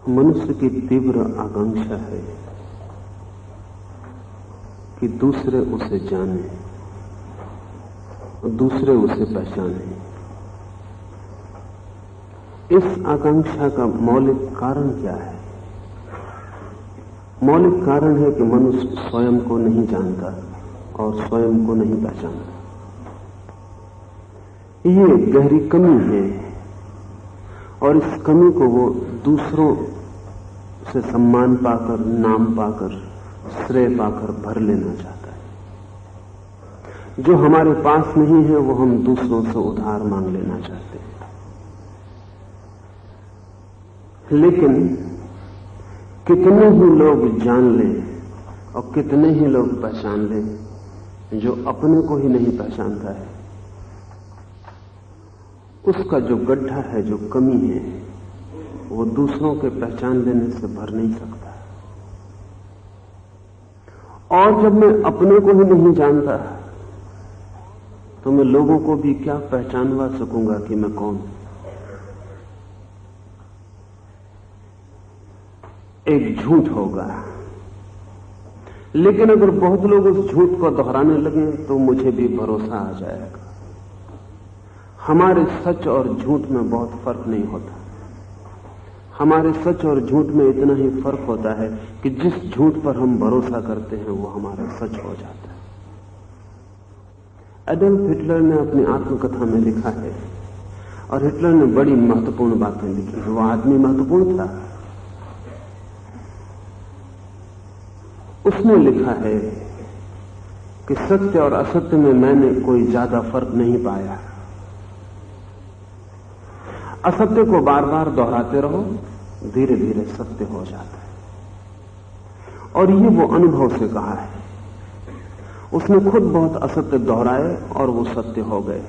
मनुष्य की तीव्र आकांक्षा है कि दूसरे उसे जाने और दूसरे उसे पहचाने। इस आकांक्षा का मौलिक कारण क्या है? मौलिक कारण है कि मनुष्य स्वयं को नहीं जानता और स्वयं को नहीं पहचानता। ये गहरी कमी है और इस कमी को वो दूसरों से सम्मान पाकर, नाम पाकर, श्रेय पाकर भर लेना चाहता है। जो हमारे पास नहीं है वो हम दूसरों से उधार मांग लेना चाहते हैं। लेकिन कितने ही लोग जान लें और कितने ही लोग पहचान लें, जो अपने को ही नहीं पहचानता है, उसका जो गड्ढा है, जो कमी है, वो दूसरों के पहचान लेने से भर नहीं सकता। और जब मैं अपने को ही नहीं जानता तो मैं लोगों को भी क्या पहचानवा सकूंगा कि मैं कौन हूं। एक झूठ होगा, लेकिन अगर बहुत लोग उस झूठ को दोहराने लगे तो मुझे भी भरोसा आ जाएगा। हमारे सच और झूठ में बहुत फर्क नहीं होता। हमारे सच और झूठ में इतना ही फर्क होता है कि जिस झूठ पर हम भरोसा करते हैं वो हमारा सच हो जाता है। एडल्फ हिटलर ने अपनी आत्मकथा में लिखा है, और हिटलर ने बड़ी महत्वपूर्ण बातें लिखी हैं। वो आदमी महत्वपूर्ण था। उसने लिखा है कि सत्य और असत्य में मैंने कोई ज्यादा फर्क नहीं पाया। असत्य को बार बार दोहराते रहो, धीरे धीरे सत्य हो जाता है। और ये वो अनुभव से कहा है। उसने खुद बहुत असत्य दोहराए और वो सत्य हो गए,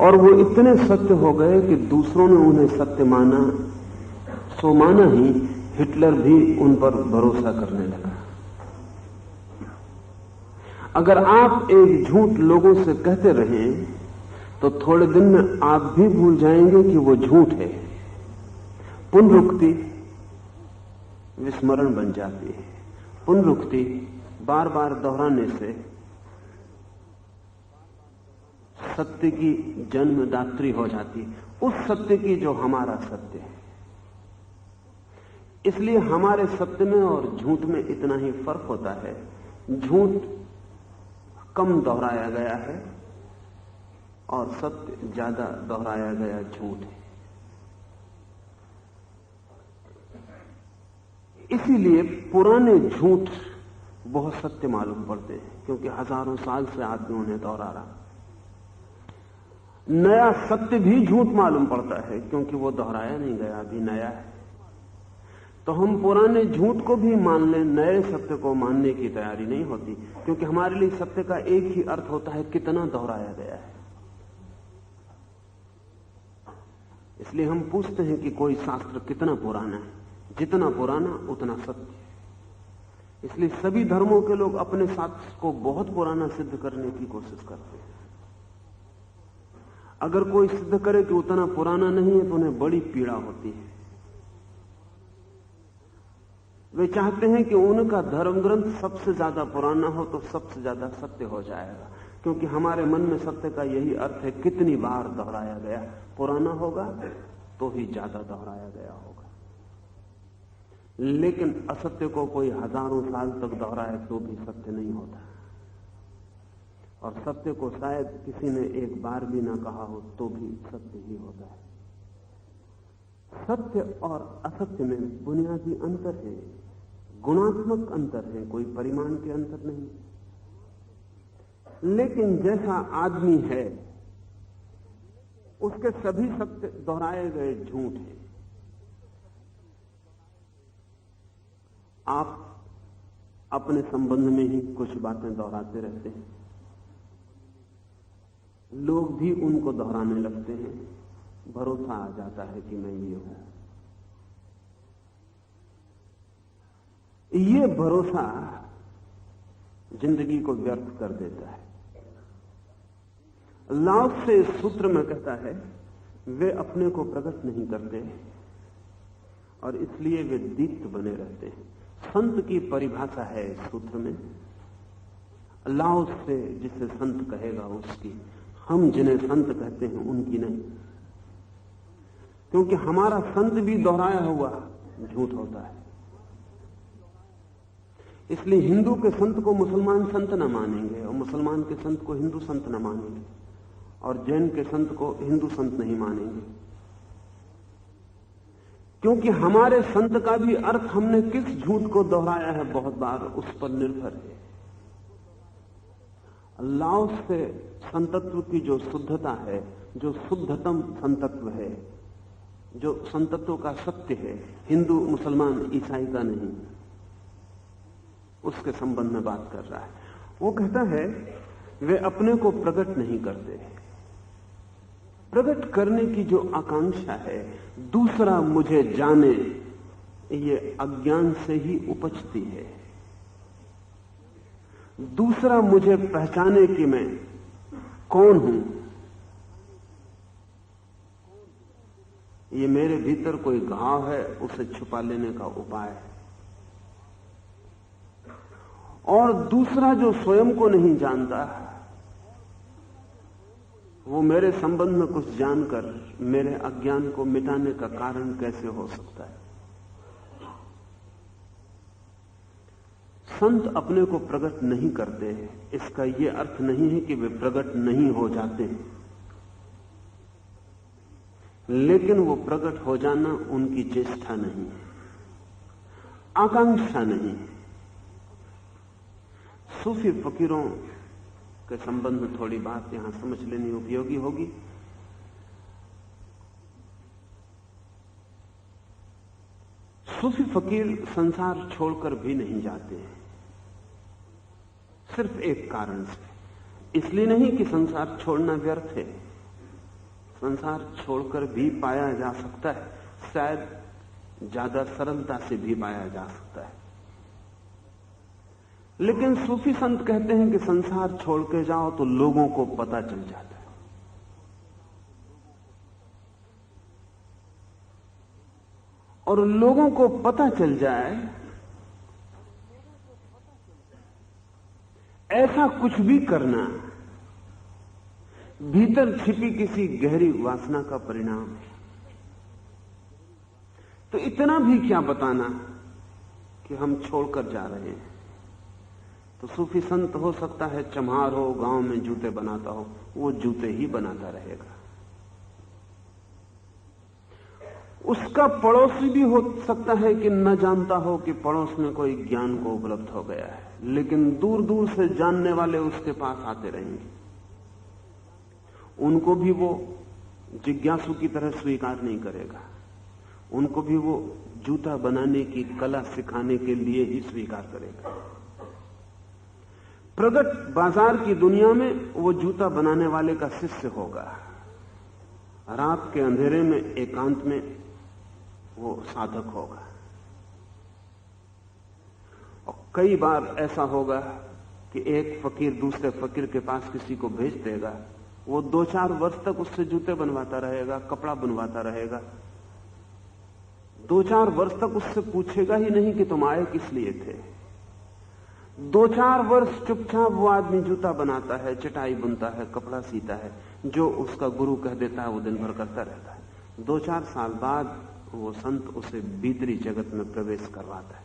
और वो इतने सत्य हो गए कि दूसरों ने उन्हें सत्य माना, सो माना ही हिटलर भी उन पर भरोसा करने लगा। अगर आप एक झूठ लोगों से कहते रहें तो थोड़े दिन में आप भी भूल जाएंगे कि वो झूठ है। पुनरुक्ति विस्मरण बन जाती है। पुनरुक्ति बार बार दोहराने से सत्य की जन्मदात्री हो जाती है, उस सत्य की जो हमारा सत्य है। इसलिए हमारे सत्य में और झूठ में इतना ही फर्क होता है। झूठ कम दोहराया गया है और सत्य ज्यादा दोहराया गया झूठ है। इसीलिए पुराने झूठ बहुत सत्य मालूम पड़ते हैं, क्योंकि हजारों साल से आदमी उन्हें दोहरा रहा। नया सत्य भी झूठ मालूम पड़ता है, क्योंकि वो दोहराया नहीं गया, अभी नया है। तो हम पुराने झूठ को भी मान लें, नए सत्य को मानने की तैयारी नहीं होती, क्योंकि हमारे लिए सत्य का एक ही अर्थ होता है, कितना दोहराया गया है। इसलिए हम पूछते हैं कि कोई शास्त्र कितना पुराना है। जितना पुराना उतना सत्य। इसलिए सभी धर्मों के लोग अपने शास्त्र को बहुत पुराना सिद्ध करने की कोशिश करते हैं। अगर कोई सिद्ध करे कि उतना पुराना नहीं है तो उन्हें बड़ी पीड़ा होती है। वे चाहते हैं कि उनका धर्म ग्रंथ सबसे ज्यादा पुराना हो तो सबसे ज्यादा सत्य हो जाएगा, क्योंकि हमारे मन में सत्य का यही अर्थ है, कितनी बार दोहराया गया। पुराना होगा तो ही ज्यादा दोहराया गया होगा। लेकिन असत्य को कोई हजारों साल तक दोहराए तो भी सत्य नहीं होता, और सत्य को शायद किसी ने एक बार भी ना कहा हो तो भी सत्य ही होता है। सत्य और असत्य में बुनियादी अंतर है, गुणात्मक अंतर है, कोई परिमाण के अंतर नहीं। लेकिन जैसा आदमी है उसके सभी सत्य दोहराए गए झूठ हैं। आप अपने संबंध में ही कुछ बातें दोहराते रहते हैं, लोग भी उनको दोहराने लगते हैं, भरोसा आ जाता है कि मैं ये हूं। ये भरोसा जिंदगी को व्यर्थ कर देता है। लाओ से इस सूत्र में कहता है, वे अपने को प्रकट नहीं करते, और इसलिए वे दीप्त बने रहते हैं। संत की परिभाषा है इस सूत्र में, लाओस से जिसे संत कहेगा उसकी, हम जिन्हें संत कहते हैं उनकी नहीं, क्योंकि हमारा संत भी दोहराया हुआ झूठ होता है। इसलिए हिंदू के संत को मुसलमान संत न मानेंगे और मुसलमान के संत को हिंदू संत न मानेंगे और जैन के संत को हिंदू संत नहीं मानेंगे, क्योंकि हमारे संत का भी अर्थ हमने किस झूठ को दोहराया है बहुत बार उस पर निर्भर है। लाओस से संतत्व की जो शुद्धता है, जो शुद्धतम संतत्व है, जो संतत्व का सत्य है, हिंदू मुसलमान ईसाई का नहीं, उसके संबंध में बात कर रहा है। वो कहता है वे अपने को प्रकट नहीं करते, प्रकट करने की जो आकांक्षा है, दूसरा मुझे जाने, ये अज्ञान से ही उपजती है। दूसरा मुझे पहचाने कि मैं कौन हूं, ये मेरे भीतर कोई घाव है, उसे छुपा लेने का उपाय है। और दूसरा जो स्वयं को नहीं जानता, वो मेरे संबंध में कुछ जानकर मेरे अज्ञान को मिटाने का कारण कैसे हो सकता है। संत अपने को प्रकट नहीं करते, इसका यह अर्थ नहीं है कि वे प्रकट नहीं हो जाते, लेकिन वो प्रकट हो जाना उनकी चेष्टा नहीं है, आकांक्षा नहीं है। सूफी फकीरों के संबंध में थोड़ी बात यहां समझ लेनी उपयोगी होगी। सूफी फकीर संसार छोड़कर भी नहीं जाते हैं, सिर्फ एक कारण से। इसलिए नहीं कि संसार छोड़ना व्यर्थ है, संसार छोड़कर भी पाया जा सकता है, शायद ज्यादा सरलता से भी पाया जा सकता है। लेकिन सूफी संत कहते हैं कि संसार छोड़ के जाओ तो लोगों को पता चल जाता है। और लोगों को पता चल जाए, ऐसा कुछ भी करना भीतर छिपी किसी गहरी वासना का परिणाम है। तो इतना भी क्या बताना कि हम छोड़कर जा रहे हैं। तो सूफी संत हो सकता है चम्हार हो, गांव में जूते बनाता हो, वो जूते ही बनाता रहेगा। उसका पड़ोसी भी हो सकता है कि न जानता हो कि पड़ोस में कोई ज्ञान को उपलब्ध हो गया है, लेकिन दूर दूर से जानने वाले उसके पास आते रहेंगे। उनको भी वो जिज्ञासु की तरह स्वीकार नहीं करेगा, उनको भी वो जूता बनाने की कला सिखाने के लिए ही स्वीकार करेगा। प्रगट बाजार की दुनिया में वो जूता बनाने वाले का शिष्य होगा, रात के अंधेरे में एकांत में वो साधक होगा। और कई बार ऐसा होगा कि एक फकीर दूसरे फकीर के पास किसी को भेज देगा, वो 2-4 वर्ष तक उससे जूते बनवाता रहेगा, कपड़ा बनवाता रहेगा, 2-4 वर्ष तक उससे पूछेगा ही नहीं कि तुम आए किस लिए थे। 2-4 वर्ष चुपचाप वो आदमी जूता बनाता है, चटाई बुनता है, कपड़ा सीता है, जो उसका गुरु कह देता है वो दिन भर करता रहता है। 2-4 साल बाद वो संत उसे भीतरी जगत में प्रवेश करवाता है।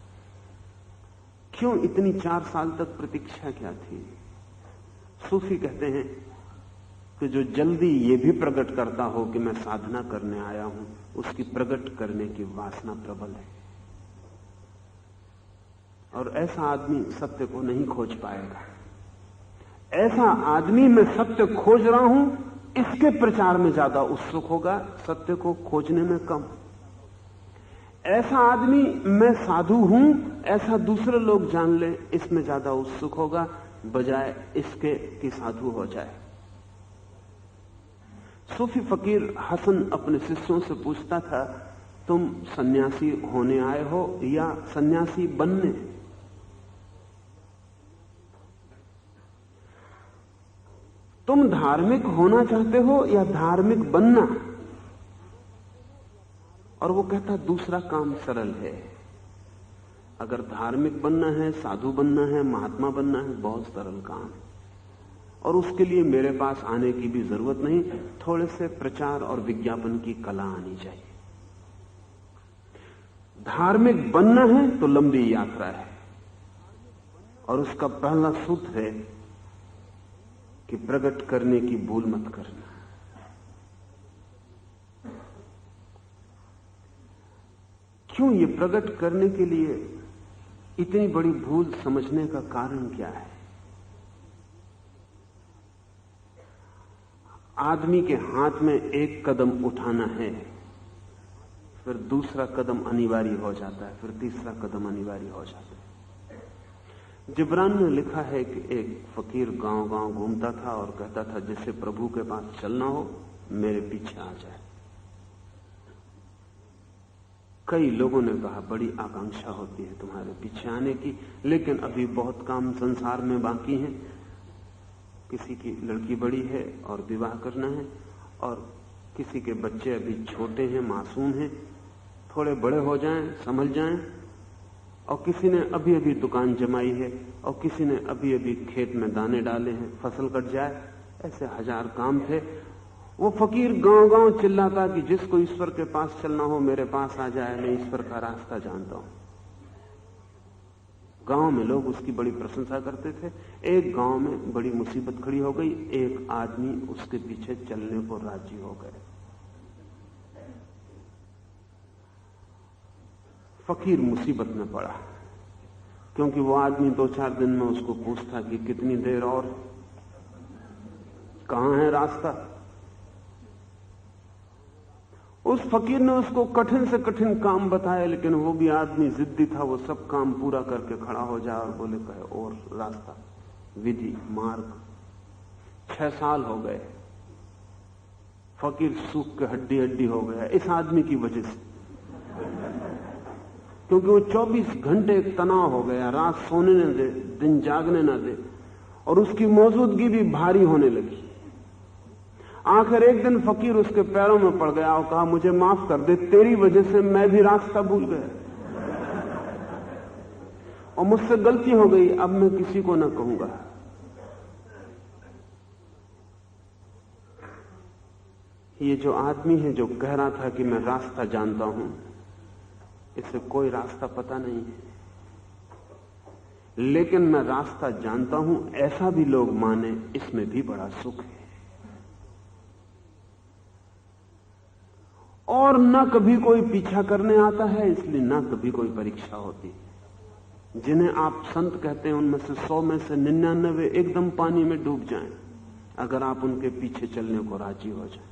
क्यों इतनी 4 साल तक प्रतीक्षा क्या थी? सूफी कहते हैं कि जो जल्दी ये भी प्रकट करता हो कि मैं साधना करने आया हूं, उसकी प्रकट करने की वासना प्रबल है, और ऐसा आदमी सत्य को नहीं खोज पाएगा। ऐसा आदमी मैं सत्य खोज रहा हूं, इसके प्रचार में ज्यादा उत्सुक होगा, सत्य को खोजने में कम। ऐसा आदमी मैं साधु हूं, ऐसा दूसरे लोग जान ले, इसमें ज्यादा उत्सुक होगा, बजाय इसके कि साधु हो जाए। सूफी फकीर हसन अपने शिष्यों से पूछता था, तुम सन्यासी होने आए हो या सन्यासी बनने? तुम धार्मिक होना चाहते हो या धार्मिक बनना? और वो कहता दूसरा काम सरल है। अगर धार्मिक बनना है, साधु बनना है, महात्मा बनना है, बहुत सरल काम है, और उसके लिए मेरे पास आने की भी जरूरत नहीं, थोड़े से प्रचार और विज्ञापन की कला आनी चाहिए। धार्मिक बनना है तो लंबी यात्रा है, और उसका पहला सूत्र है कि प्रकट करने की भूल मत करना। क्यों ये प्रकट करने के लिए इतनी बड़ी भूल समझने का कारण क्या है? आदमी के हाथ में एक कदम उठाना है, फिर दूसरा कदम अनिवार्य हो जाता है, फिर तीसरा कदम अनिवार्य हो जाता है। जिब्रान ने लिखा है कि एक फकीर गांव-गांव घूमता था और कहता था, जिसे प्रभु के पास चलना हो मेरे पीछे आ जाए। कई लोगों ने कहा, बड़ी आकांक्षा होती है तुम्हारे पीछे आने की, लेकिन अभी बहुत काम संसार में बाकी है। किसी की लड़की बड़ी है और विवाह करना है, और किसी के बच्चे अभी छोटे हैं, मासूम हैं, थोड़े बड़े हो जाएं, समझ जाएं, और किसी ने अभी अभी दुकान जमाई है, और किसी ने अभी अभी खेत में दाने डाले हैं, फसल कट जाए। ऐसे हजार काम थे। वो फकीर गांव-गांव चिल्लाता कि जिसको ईश्वर के पास चलना हो मेरे पास आ जाए, मैं ईश्वर का रास्ता जानता हूं। गांव में लोग उसकी बड़ी प्रशंसा करते थे। एक गांव में बड़ी मुसीबत खड़ी हो गई, एक आदमी उसके पीछे चलने को राजी हो गए। फकीर मुसीबत में पड़ा, क्योंकि वो आदमी 2-4 दिन में उसको पूछता कि कितनी देर और, कहां है रास्ता। उस फकीर ने उसको कठिन से कठिन काम बताया, लेकिन वो भी आदमी जिद्दी था, वो सब काम पूरा करके खड़ा हो जाए और बोले, कहे और रास्ता, विधि, मार्ग। 6 साल हो गए, फकीर सूख के हड्डी हड्डी हो गया इस आदमी की वजह से, क्योंकि वो 24 घंटे एक तनाव हो गया, रात सोने न दे, दिन जागने न दे, और उसकी मौजूदगी भी भारी होने लगी। आखिर एक दिन फकीर उसके पैरों में पड़ गया और कहा, मुझे माफ कर दे, तेरी वजह से मैं भी रास्ता भूल गया और मुझसे गलती हो गई, अब मैं किसी को ना कहूंगा। ये जो आदमी है जो कह रहा था कि मैं रास्ता जानता हूं, इसे कोई रास्ता पता नहीं है, लेकिन मैं रास्ता जानता हूं ऐसा भी लोग माने, इसमें भी बड़ा सुख है। और ना कभी कोई पीछा करने आता है, इसलिए ना कभी कोई परीक्षा होती। जिन्हें आप संत कहते हैं उनमें से 100 में से 99 एकदम पानी में डूब जाएं, अगर आप उनके पीछे चलने को राजी हो जाएं।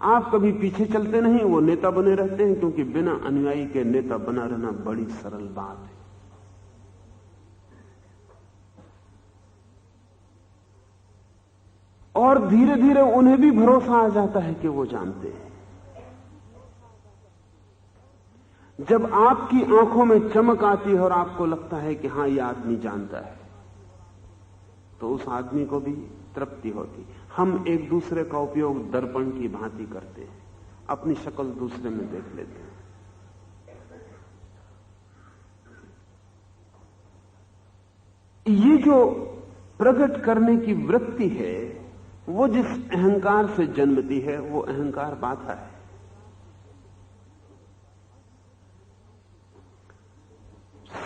आप कभी पीछे चलते नहीं, वो नेता बने रहते हैं, क्योंकि बिना अनुयायी के नेता बना रहना बड़ी सरल बात है। और धीरे धीरे उन्हें भी भरोसा आ जाता है कि वो जानते हैं। जब आपकी आंखों में चमक आती है और आपको लगता है कि हां, यह आदमी जानता है, तो उस आदमी को भी तृप्ति होती। हम एक दूसरे का उपयोग दर्पण की भांति करते हैं, अपनी शक्ल दूसरे में देख लेते हैं। ये जो प्रकट करने की वृत्ति है, वो जिस अहंकार से जन्मती है, वो अहंकार बाधा है।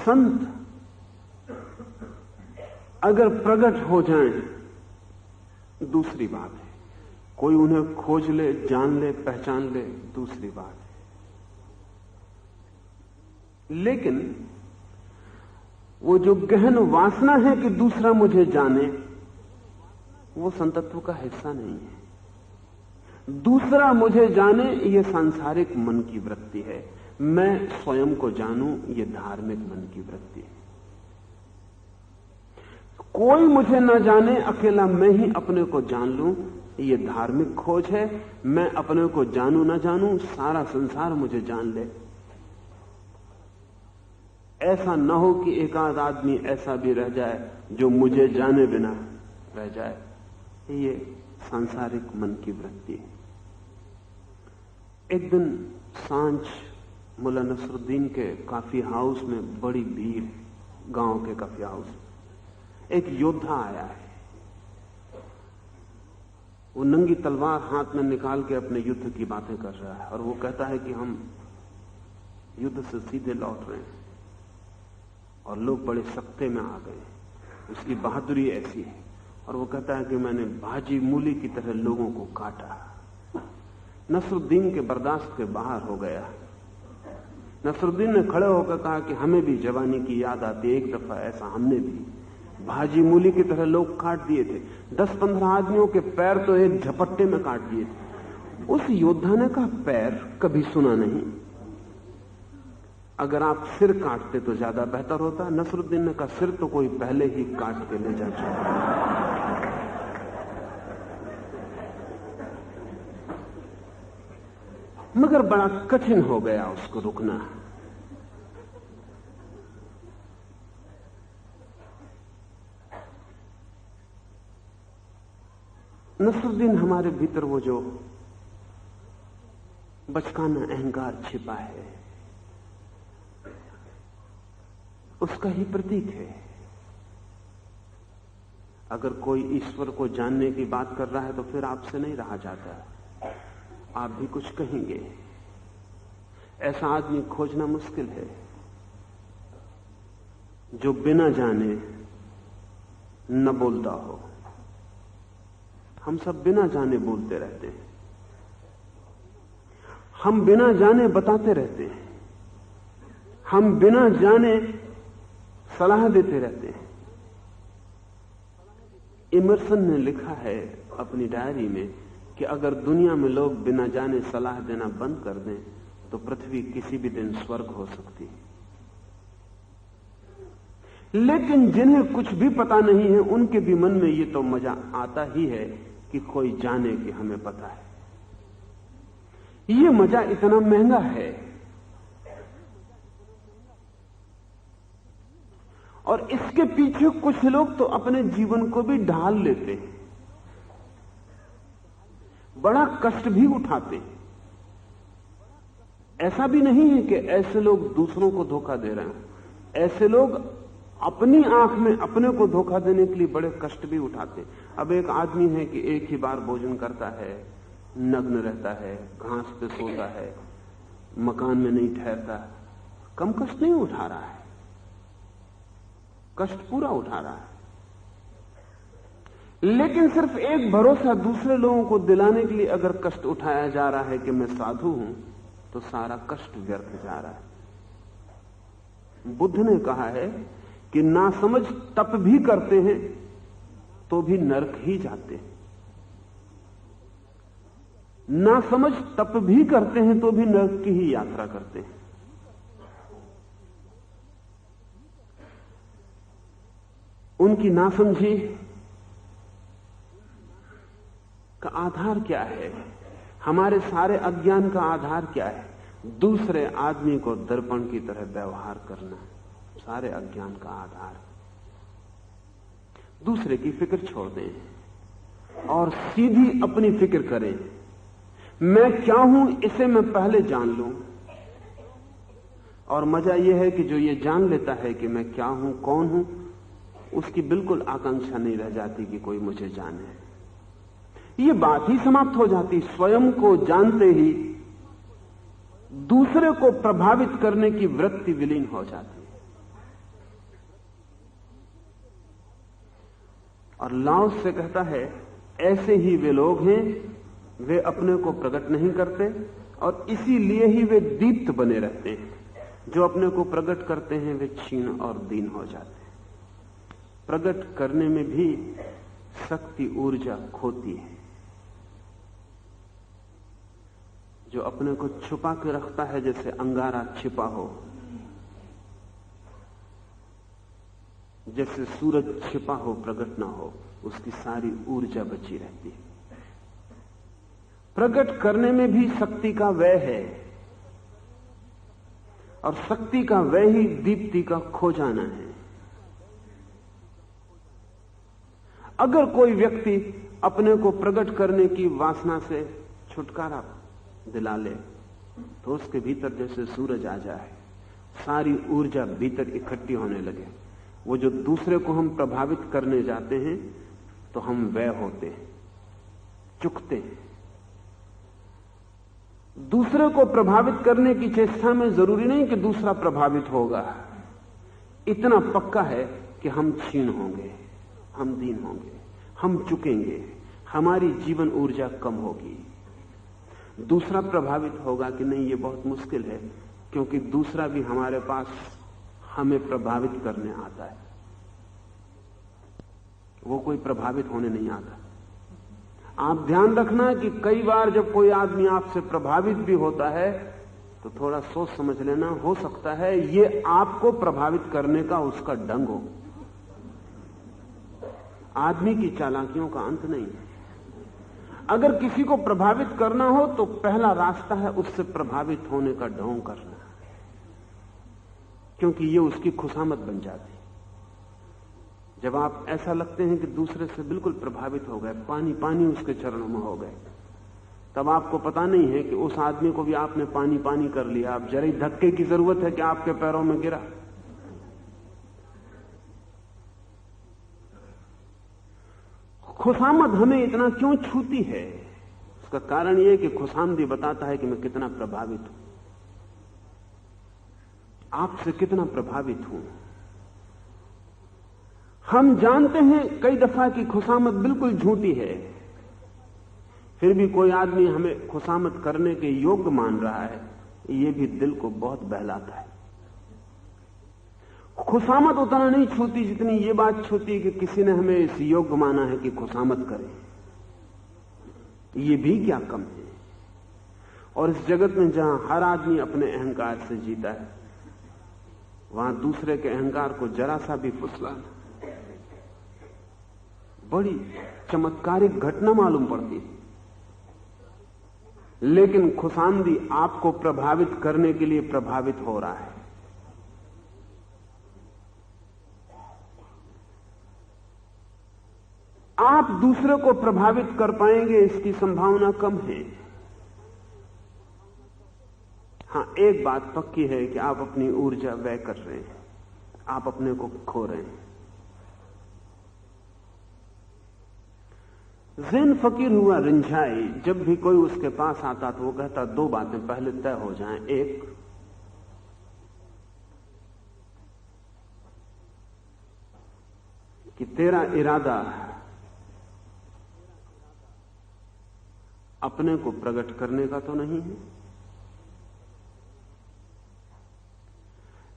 संत अगर प्रकट हो जाएं, दूसरी बात है। कोई उन्हें खोज ले, जान ले, पहचान ले, दूसरी बात है। लेकिन वो जो गहन वासना है कि दूसरा मुझे जाने, वो संतत्व का हिस्सा नहीं है। दूसरा मुझे जाने, ये सांसारिक मन की वृत्ति है। मैं स्वयं को जानूं, ये धार्मिक मन की वृत्ति है। कोई मुझे न जाने, अकेला मैं ही अपने को जान लूं, ये धार्मिक खोज है। मैं अपने को जानूं न जानूं, सारा संसार मुझे जान ले। ऐसा न हो कि एक आध आदमी ऐसा भी रह जाए जो मुझे जाने बिना रह जाए, ये सांसारिक मन की वृत्ति है। एक दिन सांझ मुल्ला नसरुद्दीन के काफी हाउस में बड़ी भीड़, गांव के काफी हाउस में एक योद्धा आया है। वो नंगी तलवार हाथ में निकाल के अपने युद्ध की बातें कर रहा है और वो कहता है कि हम युद्ध से सीधे लौट रहे हैं और लोग बड़े सख्ते में आ गए। उसकी बहादुरी ऐसी है। और वो कहता है कि मैंने भाजी मूली की तरह लोगों को काटा। नसरुद्दीन के बर्दाश्त के बाहर हो गया। नसरुद्दीन ने खड़े होकर कहा कि हमें भी जवानी की याद आती है, एक दफा ऐसा हमने भी भाजी मूली की तरह लोग काट दिए थे। 10-15 आदमियों के पैर तो एक झपट्टे में काट दिए थे। उस योद्धा ने कहा पैर कभी सुना नहीं, अगर आप सिर काटते तो ज्यादा बेहतर होता। नसरुद्दीन ने कहा सिर तो कोई पहले ही काट के ले जा चुका। मगर बड़ा कठिन हो गया उसको रुकना। नसरुद्दीन हमारे भीतर वो जो बचकाना अहंकार छिपा है उसका ही प्रतीक है। अगर कोई ईश्वर को जानने की बात कर रहा है तो फिर आपसे नहीं रहा जाता, आप भी कुछ कहेंगे। ऐसा आदमी खोजना मुश्किल है जो बिना जाने न बोलता हो। हम सब बिना जाने बोलते रहते हैं, हम बिना जाने बताते रहते हैं, हम बिना जाने सलाह देते रहते हैं। इमर्सन ने लिखा है अपनी डायरी में कि अगर दुनिया में लोग बिना जाने सलाह देना बंद कर दें तो पृथ्वी किसी भी दिन स्वर्ग हो सकती है। लेकिन जिन्हें कुछ भी पता नहीं है उनके भी मन में ये तो मजा आता ही है कि कोई जाने कि हमें पता है। ये मजा इतना महंगा है और इसके पीछे कुछ लोग तो अपने जीवन को भी ढाल लेते हैं, बड़ा कष्ट भी उठाते हैं। ऐसा भी नहीं है कि ऐसे लोग दूसरों को धोखा दे रहे हैं, ऐसे लोग अपनी आंख में अपने को धोखा देने के लिए बड़े कष्ट भी उठाते हैं। अब एक आदमी है कि एक ही बार भोजन करता है, नग्न रहता है, घास पे सोता है, मकान में नहीं ठहरता, कम कष्ट नहीं उठा रहा है, कष्ट पूरा उठा रहा है। लेकिन सिर्फ एक भरोसा दूसरे लोगों को दिलाने के लिए अगर कष्ट उठाया जा रहा है कि मैं साधु हूं, तो सारा कष्ट व्यर्थ जा रहा है। बुद्ध ने कहा है कि नासमझ तप भी करते हैं तो भी नरक ही जाते हैं, नासमझ तप भी करते हैं तो भी नरक की ही यात्रा करते हैं। उनकी नासमझी का आधार क्या है? हमारे सारे अज्ञान का आधार क्या है? दूसरे आदमी को दर्पण की तरह व्यवहार करना सारे अज्ञान का आधार। दूसरे की फिक्र छोड़ दें और सीधी अपनी फिक्र करें। मैं क्या हूं इसे मैं पहले जान लूं। और मजा यह है कि जो ये जान लेता है कि मैं क्या हूं, कौन हूं, उसकी बिल्कुल आकांक्षा नहीं रह जाती कि कोई मुझे जाने। ये बात ही समाप्त हो जाती। स्वयं को जानते ही दूसरे को प्रभावित करने की वृत्ति विलीन हो जाती है। और लाओस से कहता है ऐसे ही वे लोग हैं, वे अपने को प्रकट नहीं करते और इसीलिए ही वे दीप्त बने रहते हैं। जो अपने को प्रकट करते हैं वे क्षीण और दीन हो जाते हैं। प्रकट करने में भी शक्ति ऊर्जा खोती है। जो अपने को छुपा के रखता है जैसे अंगारा छिपा हो, जैसे सूरज छिपा हो प्रकट ना हो, उसकी सारी ऊर्जा बची रहती है। प्रकट करने में भी शक्ति का व्यय है और शक्ति का व्यय ही दीप्ति का खो जाना है। अगर कोई व्यक्ति अपने को प्रकट करने की वासना से छुटकारा दिला ले तो उसके भीतर जैसे सूरज आ जाए, सारी ऊर्जा भीतर इकट्ठी होने लगे। वो जो दूसरे को हम प्रभावित करने जाते हैं तो हम वह होते हैं, चुकते हैं। दूसरे को प्रभावित करने की चेष्टा में जरूरी नहीं कि दूसरा प्रभावित होगा, इतना पक्का है कि हम क्षीण होंगे, हम दीन होंगे, हम चुकेंगे, हमारी जीवन ऊर्जा कम होगी। दूसरा प्रभावित होगा कि नहीं, ये बहुत मुश्किल है, क्योंकि दूसरा भी हमारे पास हमें प्रभावित करने आता है, वो कोई प्रभावित होने नहीं आता। आप ध्यान रखना कि कई बार जब कोई आदमी आपसे प्रभावित भी होता है तो थोड़ा सोच समझ लेना, हो सकता है ये आपको प्रभावित करने का उसका ढंग हो। आदमी की चालाकियों का अंत नहीं है। अगर किसी को प्रभावित करना हो तो पहला रास्ता है उससे प्रभावित होने का ढोंग करना, क्योंकि ये उसकी खुशामद बन जाती। जब आप ऐसा लगते हैं कि दूसरे से बिल्कुल प्रभावित हो गए, पानी पानी उसके चरणों में हो गए, तब आपको पता नहीं है कि उस आदमी को भी आपने पानी पानी कर लिया। आप जरा धक्के की जरूरत है कि आपके पैरों में गिरा। खुशामद हमें इतना क्यों छूती है? उसका कारण यह कि खुशामदी बताता है कि मैं कितना प्रभावित हूं, आपसे कितना प्रभावित हूं। हम जानते हैं कई दफा की खुशामद बिल्कुल झूठी है, फिर भी कोई आदमी हमें खुशामद करने के योग्य मान रहा है, यह भी दिल को बहुत बहलाता है। खुशामद उतना नहीं छूती जितनी ये बात छूती कि किसी ने हमें इस योग्य माना है कि खुशामद करें। ये भी क्या कम है। और इस जगत में जहां हर आदमी अपने अहंकार से जीता है, वहां दूसरे के अहंकार को जरा सा भी फुसलाना बड़ी चमत्कारिक घटना मालूम पड़ती है। लेकिन खुशामदी आपको प्रभावित करने के लिए प्रभावित हो रहा है। आप दूसरे को प्रभावित कर पाएंगे इसकी संभावना कम है। हां, एक बात पक्की है कि आप अपनी ऊर्जा व्यय कर रहे हैं, आप अपने को खो रहे हैं। ज़ैन फकीर हुआ रिंझाई, जब भी कोई उसके पास आता तो वो कहता दो बातें पहले तय हो जाएं। एक, कि तेरा इरादा अपने को प्रकट करने का तो नहीं है,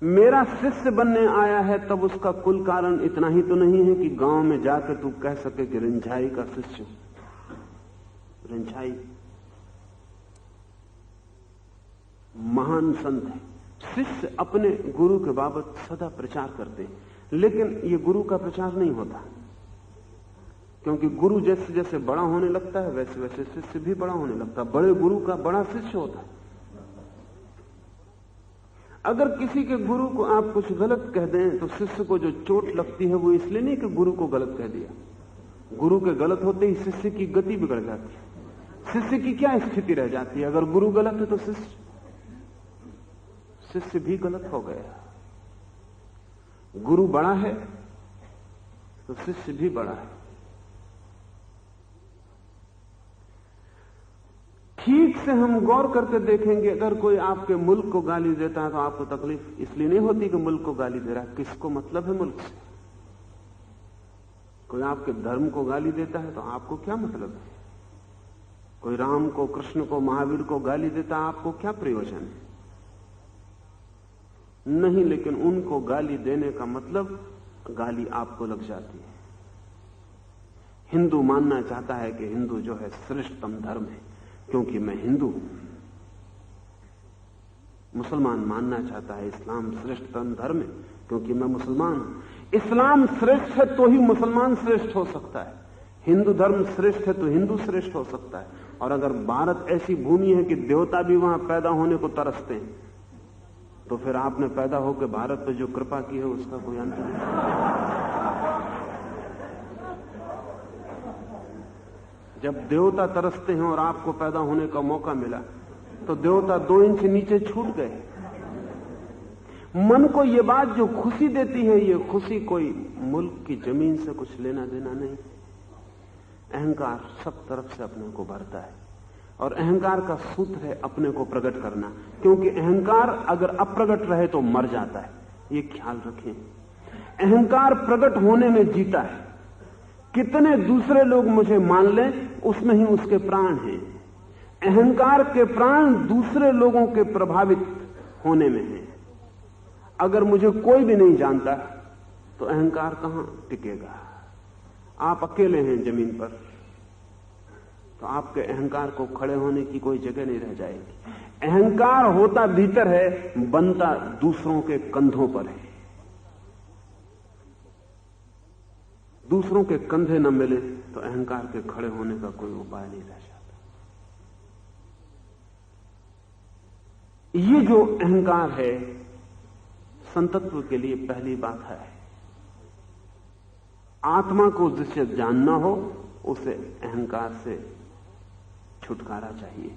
मेरा शिष्य बनने आया है तब उसका कुल कारण इतना ही तो नहीं है कि गांव में जाकर तू कह सके कि रिंझाई का शिष्य। रिंझाई महान संत है। शिष्य अपने गुरु के बाबत सदा प्रचार करते हैं, लेकिन यह गुरु का प्रचार नहीं होता, क्योंकि गुरु जैसे जैसे बड़ा होने लगता है वैसे वैसे शिष्य भी बड़ा होने लगता है। बड़े गुरु का बड़ा शिष्य होता है। अगर किसी के गुरु को आप कुछ गलत कह दें तो शिष्य को जो चोट लगती है वो इसलिए नहीं कि गुरु को गलत कह दिया, गुरु के गलत होते ही शिष्य की गति बिगड़ जाती है। शिष्य की क्या स्थिति रह जाती है? अगर गुरु गलत है तो शिष्य भी गलत हो गया। गुरु बड़ा है तो शिष्य भी बड़ा है। ठीक से हम गौर करके देखेंगे, अगर कोई आपके मुल्क को गाली देता है तो आपको तकलीफ इसलिए नहीं होती कि मुल्क को गाली दे रहा है, किसको मतलब है मुल्क से। कोई आपके धर्म को गाली देता है तो आपको क्या मतलब है। कोई राम को, कृष्ण को, महावीर को गाली देता है, आपको क्या प्रयोजन है? नहीं, लेकिन उनको गाली देने का मतलब गाली आपको लग जाती है। हिंदू मानना चाहता है कि हिंदू जो है श्रेष्ठतम धर्म है क्योंकि मैं हिंदू हूं। मुसलमान मानना चाहता है इस्लाम श्रेष्ठतम धर्म है क्योंकि मैं मुसलमान हूं। इस्लाम श्रेष्ठ है तो ही मुसलमान श्रेष्ठ हो सकता है। हिंदू धर्म श्रेष्ठ है तो हिंदू श्रेष्ठ हो सकता है। और अगर भारत ऐसी भूमि है कि देवता भी वहां पैदा होने को तरसते हैं, तो फिर आपने पैदा होकर भारत पर जो कृपा की है उसका कोई अंत नहीं। जब देवता तरसते हैं और आपको पैदा होने का मौका मिला, तो देवता 2 इंच नीचे छूट गए। मन को ये बात जो खुशी देती है, ये खुशी कोई मुल्क की जमीन से कुछ लेना देना नहीं। अहंकार सब तरफ से अपने को भरता है, और अहंकार का सूत्र है अपने को प्रकट करना, क्योंकि अहंकार अगर अप्रगट रहे तो मर जाता है। ये ख्याल रखें, अहंकार प्रकट होने में जीता है। कितने दूसरे लोग मुझे मान लें, उसमें ही उसके प्राण हैं। अहंकार के प्राण दूसरे लोगों के प्रभावित होने में हैं। अगर मुझे कोई भी नहीं जानता तो अहंकार कहां टिकेगा? आप अकेले हैं जमीन पर, तो आपके अहंकार को खड़े होने की कोई जगह नहीं रह जाएगी। अहंकार होता भीतर है, बनता दूसरों के कंधों पर है। दूसरों के कंधे न मिले तो अहंकार के खड़े होने का कोई उपाय नहीं रह जाता। ये जो अहंकार है, संतत्व के लिए पहली बात है, आत्मा को जिसे जानना हो उसे अहंकार से छुटकारा चाहिए।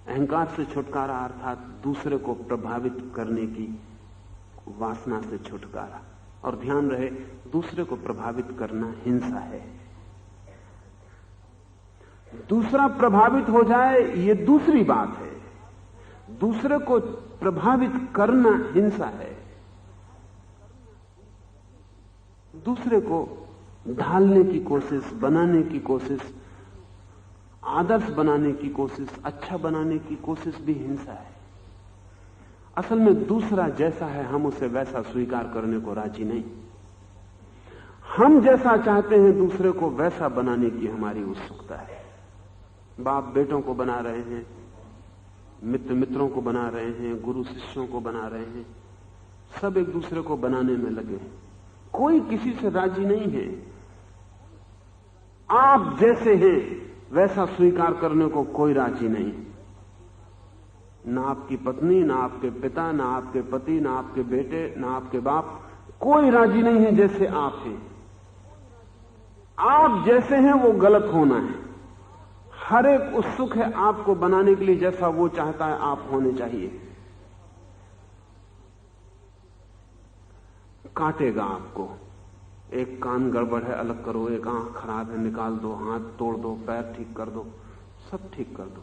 अहंकार से छुटकारा अर्थात दूसरे को प्रभावित करने की वासना से छुटकारा। और ध्यान रहे, दूसरे को प्रभावित करना हिंसा है। दूसरा प्रभावित हो जाए ये दूसरी बात है, दूसरे को प्रभावित करना हिंसा है। दूसरे को ढालने की कोशिश, बनाने की कोशिश, आदर्श बनाने की कोशिश, अच्छा बनाने की कोशिश भी हिंसा है। असल में दूसरा जैसा है हम उसे वैसा स्वीकार करने को राजी नहीं। हम जैसा चाहते हैं दूसरे को वैसा बनाने की हमारी उत्सुकता है। बाप बेटों को बना रहे हैं, मित्र मित्रों को बना रहे हैं, गुरु शिष्यों को बना रहे हैं, सब एक दूसरे को बनाने में लगे हैं। कोई किसी से राजी नहीं है। आप जैसे हैं वैसा स्वीकार करने को कोई राजी नहीं। ना आपकी पत्नी, ना आपके पिता, ना आपके पति, ना आपके बेटे, ना आपके बाप, कोई राजी नहीं है जैसे आप हैं। आप जैसे हैं वो गलत होना है। हर एक उत्सुक है आपको बनाने के लिए, जैसा वो चाहता है आप होने चाहिए। काटेगा आपको, एक कान गड़बड़ है अलग करो, एक आंख खराब है निकाल दो, हाथ तोड़ दो, पैर ठीक कर दो, सब ठीक कर दो।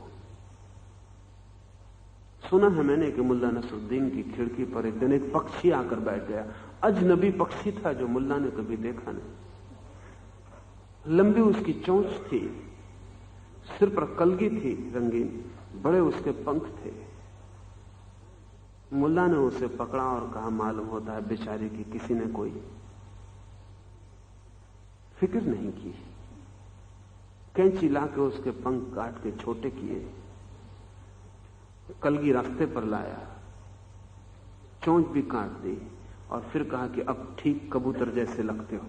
सुना है मैंने कि मुल्ला नसरुद्दीन की खिड़की पर एक दिन एक पक्षी आकर बैठ गया। अजनबी पक्षी था जो मुल्ला ने कभी देखा नहीं। लंबी उसकी चोंच थी, सिर पर कलगी थी रंगीन, बड़े उसके पंख थे। मुल्ला ने उसे पकड़ा और कहा, मालूम होता है बेचारी की किसी ने कोई फिक्र नहीं की। कैंची लाके उसके पंख काट के छोटे किए, कलगी रास्ते पर लाया, चोंच भी काट दी और फिर कहा कि अब ठीक कबूतर जैसे लगते हो।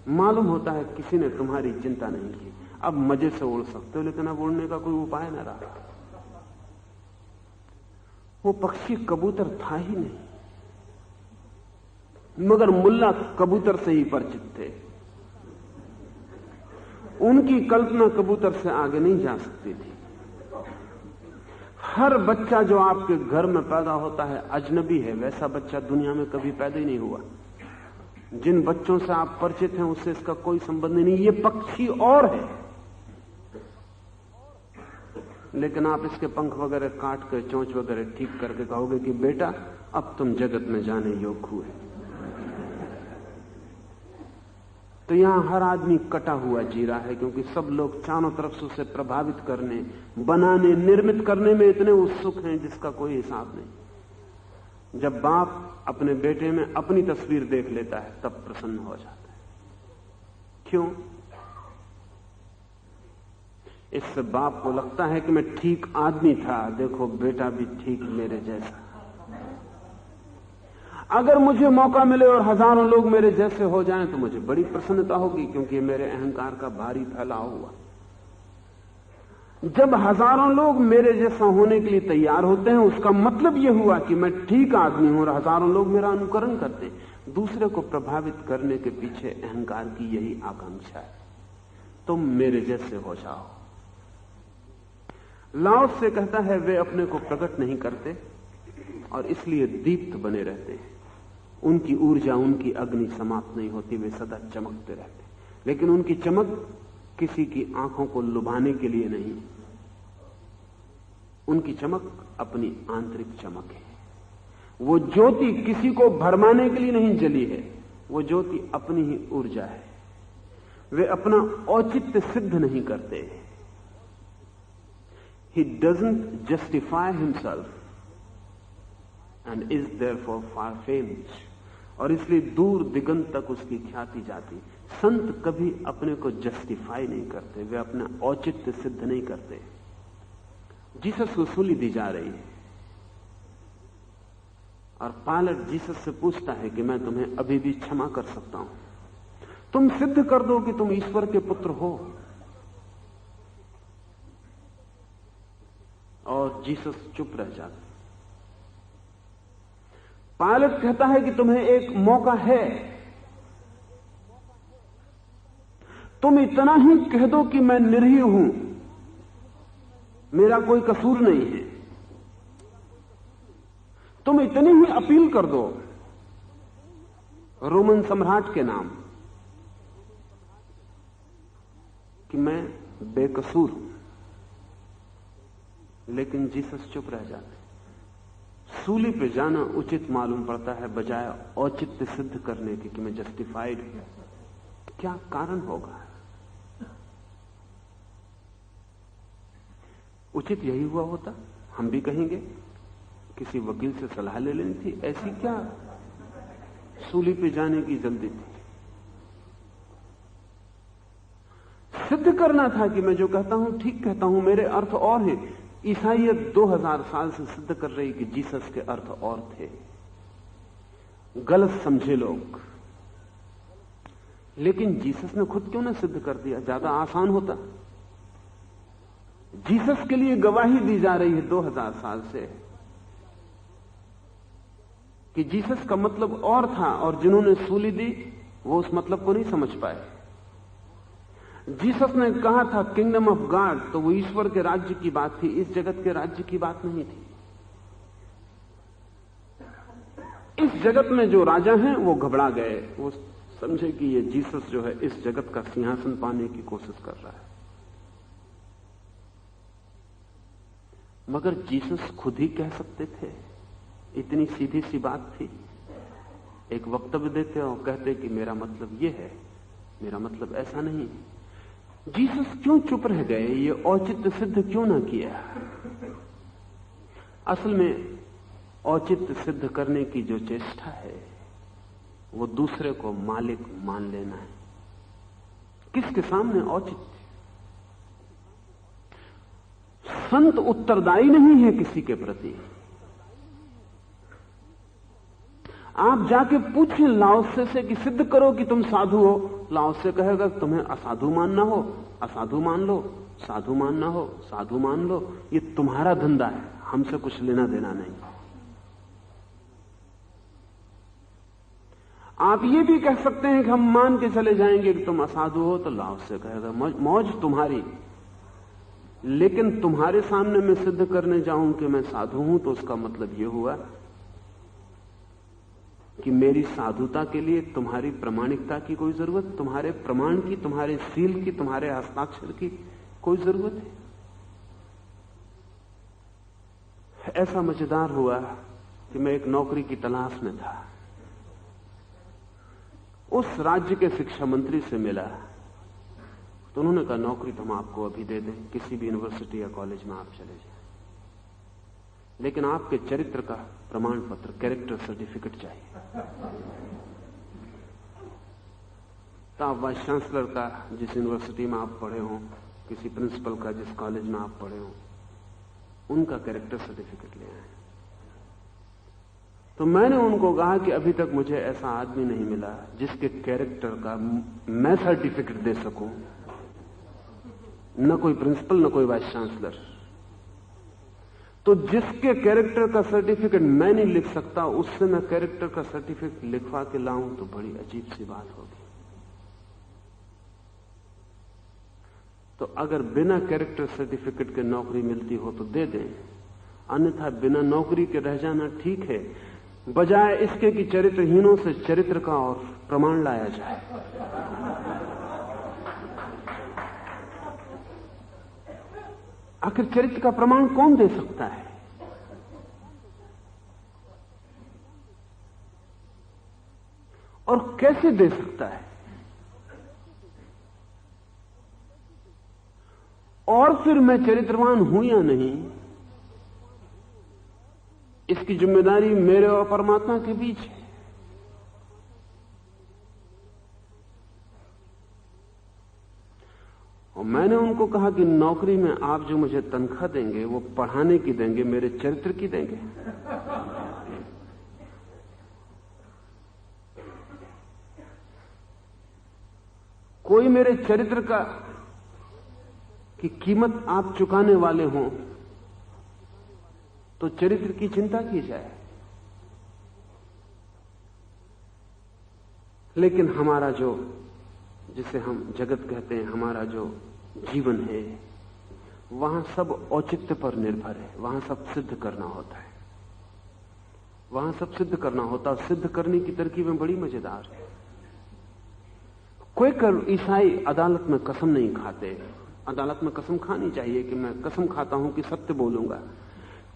मालूम होता है किसी ने तुम्हारी चिंता नहीं की, अब मजे से उड़ सकते हो, लेकिन अब उड़ने का कोई उपाय न रहा। वो पक्षी कबूतर था ही नहीं, मगर मुल्ला कबूतर से ही परिचित थे। उनकी कल्पना कबूतर से आगे नहीं जा सकती थी। हर बच्चा जो आपके घर में पैदा होता है अजनबी है, वैसा बच्चा दुनिया में कभी पैदा ही नहीं हुआ। जिन बच्चों से आप परिचित हैं उससे इसका कोई संबंध नहीं। ये पक्षी और है, लेकिन आप इसके पंख वगैरह काट कर, चोंच वगैरह ठीक करके कहोगे कि बेटा अब तुम जगत में जाने योग्य हुए। तो यहां हर आदमी कटा हुआ जी रहा है, क्योंकि सब लोग चारों तरफ से उसे प्रभावित करने, बनाने, निर्मित करने में इतने उत्सुक हैं जिसका कोई हिसाब नहीं। जब बाप अपने बेटे में अपनी तस्वीर देख लेता है तब प्रसन्न हो जाता है। क्यों? इससे बाप को लगता है कि मैं ठीक आदमी था, देखो बेटा भी ठीक मेरे जैसा। अगर मुझे मौका मिले और हजारों लोग मेरे जैसे हो जाएं तो मुझे बड़ी प्रसन्नता होगी, क्योंकि मेरे अहंकार का भारी फैलाव हुआ। जब हजारों लोग मेरे जैसा होने के लिए तैयार होते हैं, उसका मतलब यह हुआ कि मैं ठीक आदमी हूं और हजारों लोग मेरा अनुकरण करते हैं। दूसरे को प्रभावित करने के पीछे अहंकार की यही आकांक्षा है, तुम मेरे जैसे हो जाओ। लाओस से कहता है वे अपने को प्रकट नहीं करते और इसलिए दीप्त बने रहते हैं। उनकी ऊर्जा, उनकी अग्नि समाप्त नहीं होती, वे सदा चमकते रहते हैं। लेकिन उनकी चमक किसी की आंखों को लुभाने के लिए नहीं, उनकी चमक अपनी आंतरिक चमक है। वो ज्योति किसी को भरमाने के लिए नहीं जली है, वो ज्योति अपनी ही ऊर्जा है। वे अपना औचित्य सिद्ध नहीं करते। He doesn't justify himself and is therefore far famed। और इसलिए दूर दिगंत तक उसकी ख्याति जाती। संत कभी अपने को जस्टिफाई नहीं करते, वे अपना औचित्य सिद्ध नहीं करते। जीसस को सूली दी जा रही है और पायलट जीसस से पूछता है कि मैं तुम्हें अभी भी क्षमा कर सकता हूं, तुम सिद्ध कर दो कि तुम ईश्वर के पुत्र हो। और जीसस चुप रह जाते। पायलट कहता है कि तुम्हें एक मौका है, तुम इतना ही कह दो कि मैं निरीह हूं, मेरा कोई कसूर नहीं है। तुम इतनी ही अपील कर दो रोमन सम्राट के नाम कि मैं बेकसूर हूं। लेकिन जीसस चुप रह जाते। सूली पे जाना उचित मालूम पड़ता है बजाय औचित्य सिद्ध करने के कि मैं जस्टिफाइड हूं। क्या कारण होगा? उचित यही हुआ होता, हम भी कहेंगे किसी वकील से सलाह ले लेनी थी, ऐसी क्या सूली पे जाने की जल्दी थी? सिद्ध करना था कि मैं जो कहता हूं ठीक कहता हूं, मेरे अर्थ और हैं। ईसाइयत 2000 साल से सिद्ध कर रही कि जीसस के अर्थ और थे, गलत समझे लोग। लेकिन जीसस ने खुद क्यों ना सिद्ध कर दिया? ज्यादा आसान होता। जीसस के लिए गवाही दी जा रही है 2000 साल से कि जीसस का मतलब और था, और जिन्होंने सूली दी वो उस मतलब को नहीं समझ पाए। जीसस ने कहा था किंगडम ऑफ गॉड, तो वो ईश्वर के राज्य की बात थी, इस जगत के राज्य की बात नहीं थी। इस जगत में जो राजा हैं वो घबरा गए, वो समझे कि ये जीसस जो है इस जगत का सिंहासन पाने की कोशिश कर रहा है। मगर जीसस खुद ही कह सकते थे, इतनी सीधी सी बात थी। एक वक्तव्य देते और कहते कि मेरा मतलब ये है, मेरा मतलब ऐसा नहीं। जीसस क्यों चुप रह गए? ये औचित्य सिद्ध क्यों ना किया? असल में औचित्य सिद्ध करने की जो चेष्टा है वो दूसरे को मालिक मान लेना है। किसके सामने औचित्य? संत उत्तरदायी नहीं है किसी के प्रति। आप जाके पूछें लाओसे से कि सिद्ध करो कि तुम साधु हो। लाओसे कहेगा तुम्हें असाधु मानना हो, असाधु मान लो, साधु मानना हो, साधु मान लो। ये तुम्हारा धंधा है, हमसे कुछ लेना देना नहीं। आप ये भी कह सकते हैं कि हम मान के चले जाएंगे कि तुम असाधु हो, तो लाओसे कहेगा मौज तुम्हारी। लेकिन तुम्हारे सामने मैं सिद्ध करने जाऊं कि मैं साधु हूं, तो उसका मतलब यह हुआ कि मेरी साधुता के लिए तुम्हारी प्रामाणिकता की कोई जरूरत, तुम्हारे प्रमाण की, तुम्हारे सील की, तुम्हारे हस्ताक्षर की कोई जरूरत है? ऐसा मजेदार हुआ कि मैं एक नौकरी की तलाश में था। उस राज्य के शिक्षा मंत्री से मिला तो उन्होंने कहा नौकरी तो हम आपको अभी दे दें, किसी भी यूनिवर्सिटी या कॉलेज में आप चले जाएं, लेकिन आपके चरित्र का प्रमाण पत्र, कैरेक्टर सर्टिफिकेट चाहिए। तो आप वाइस चांसलर का, जिस यूनिवर्सिटी में आप पढ़े हो, किसी प्रिंसिपल का, जिस कॉलेज में आप पढ़े हो, उनका कैरेक्टर सर्टिफिकेट ले आए। तो मैंने उनको कहा कि अभी तक मुझे ऐसा आदमी नहीं मिला जिसके कैरेक्टर का मैं सर्टिफिकेट दे सकूं। न कोई प्रिंसिपल, न कोई वाइस चांसलर। तो जिसके कैरेक्टर का सर्टिफिकेट मैं नहीं लिख सकता, उससे मैं कैरेक्टर का सर्टिफिकेट लिखवा के लाऊं तो बड़ी अजीब सी बात होगी। तो अगर बिना कैरेक्टर सर्टिफिकेट के नौकरी मिलती हो तो दे दें, अन्यथा बिना नौकरी के रह जाना ठीक है, बजाय इसके कि चरित्रहीनों से चरित्र का और प्रमाण लाया जाए। आखिर चरित्र का प्रमाण कौन दे सकता है? और कैसे दे सकता है? और फिर मैं चरित्रवान हूं या नहीं, इसकी जिम्मेदारी मेरे और परमात्मा के बीच है। और मैंने उनको कहा कि नौकरी में आप जो मुझे तनख्वाह देंगे वो पढ़ाने की देंगे, मेरे चरित्र की देंगे। कोई मेरे चरित्र का की कीमत आप चुकाने वाले हों तो चरित्र की चिंता की जाए। लेकिन हमारा जो, जिसे हम जगत कहते हैं, हमारा जो जीवन है, वहां सब औचित्य पर निर्भर है। वहां सब सिद्ध करना होता है, वहां सब सिद्ध करना होता है। सिद्ध करने की तरकीबें बड़ी मजेदार है। क्वेकर ईसाई अदालत में कसम नहीं खाते। अदालत में कसम खानी चाहिए कि मैं कसम खाता हूं कि सत्य बोलूंगा।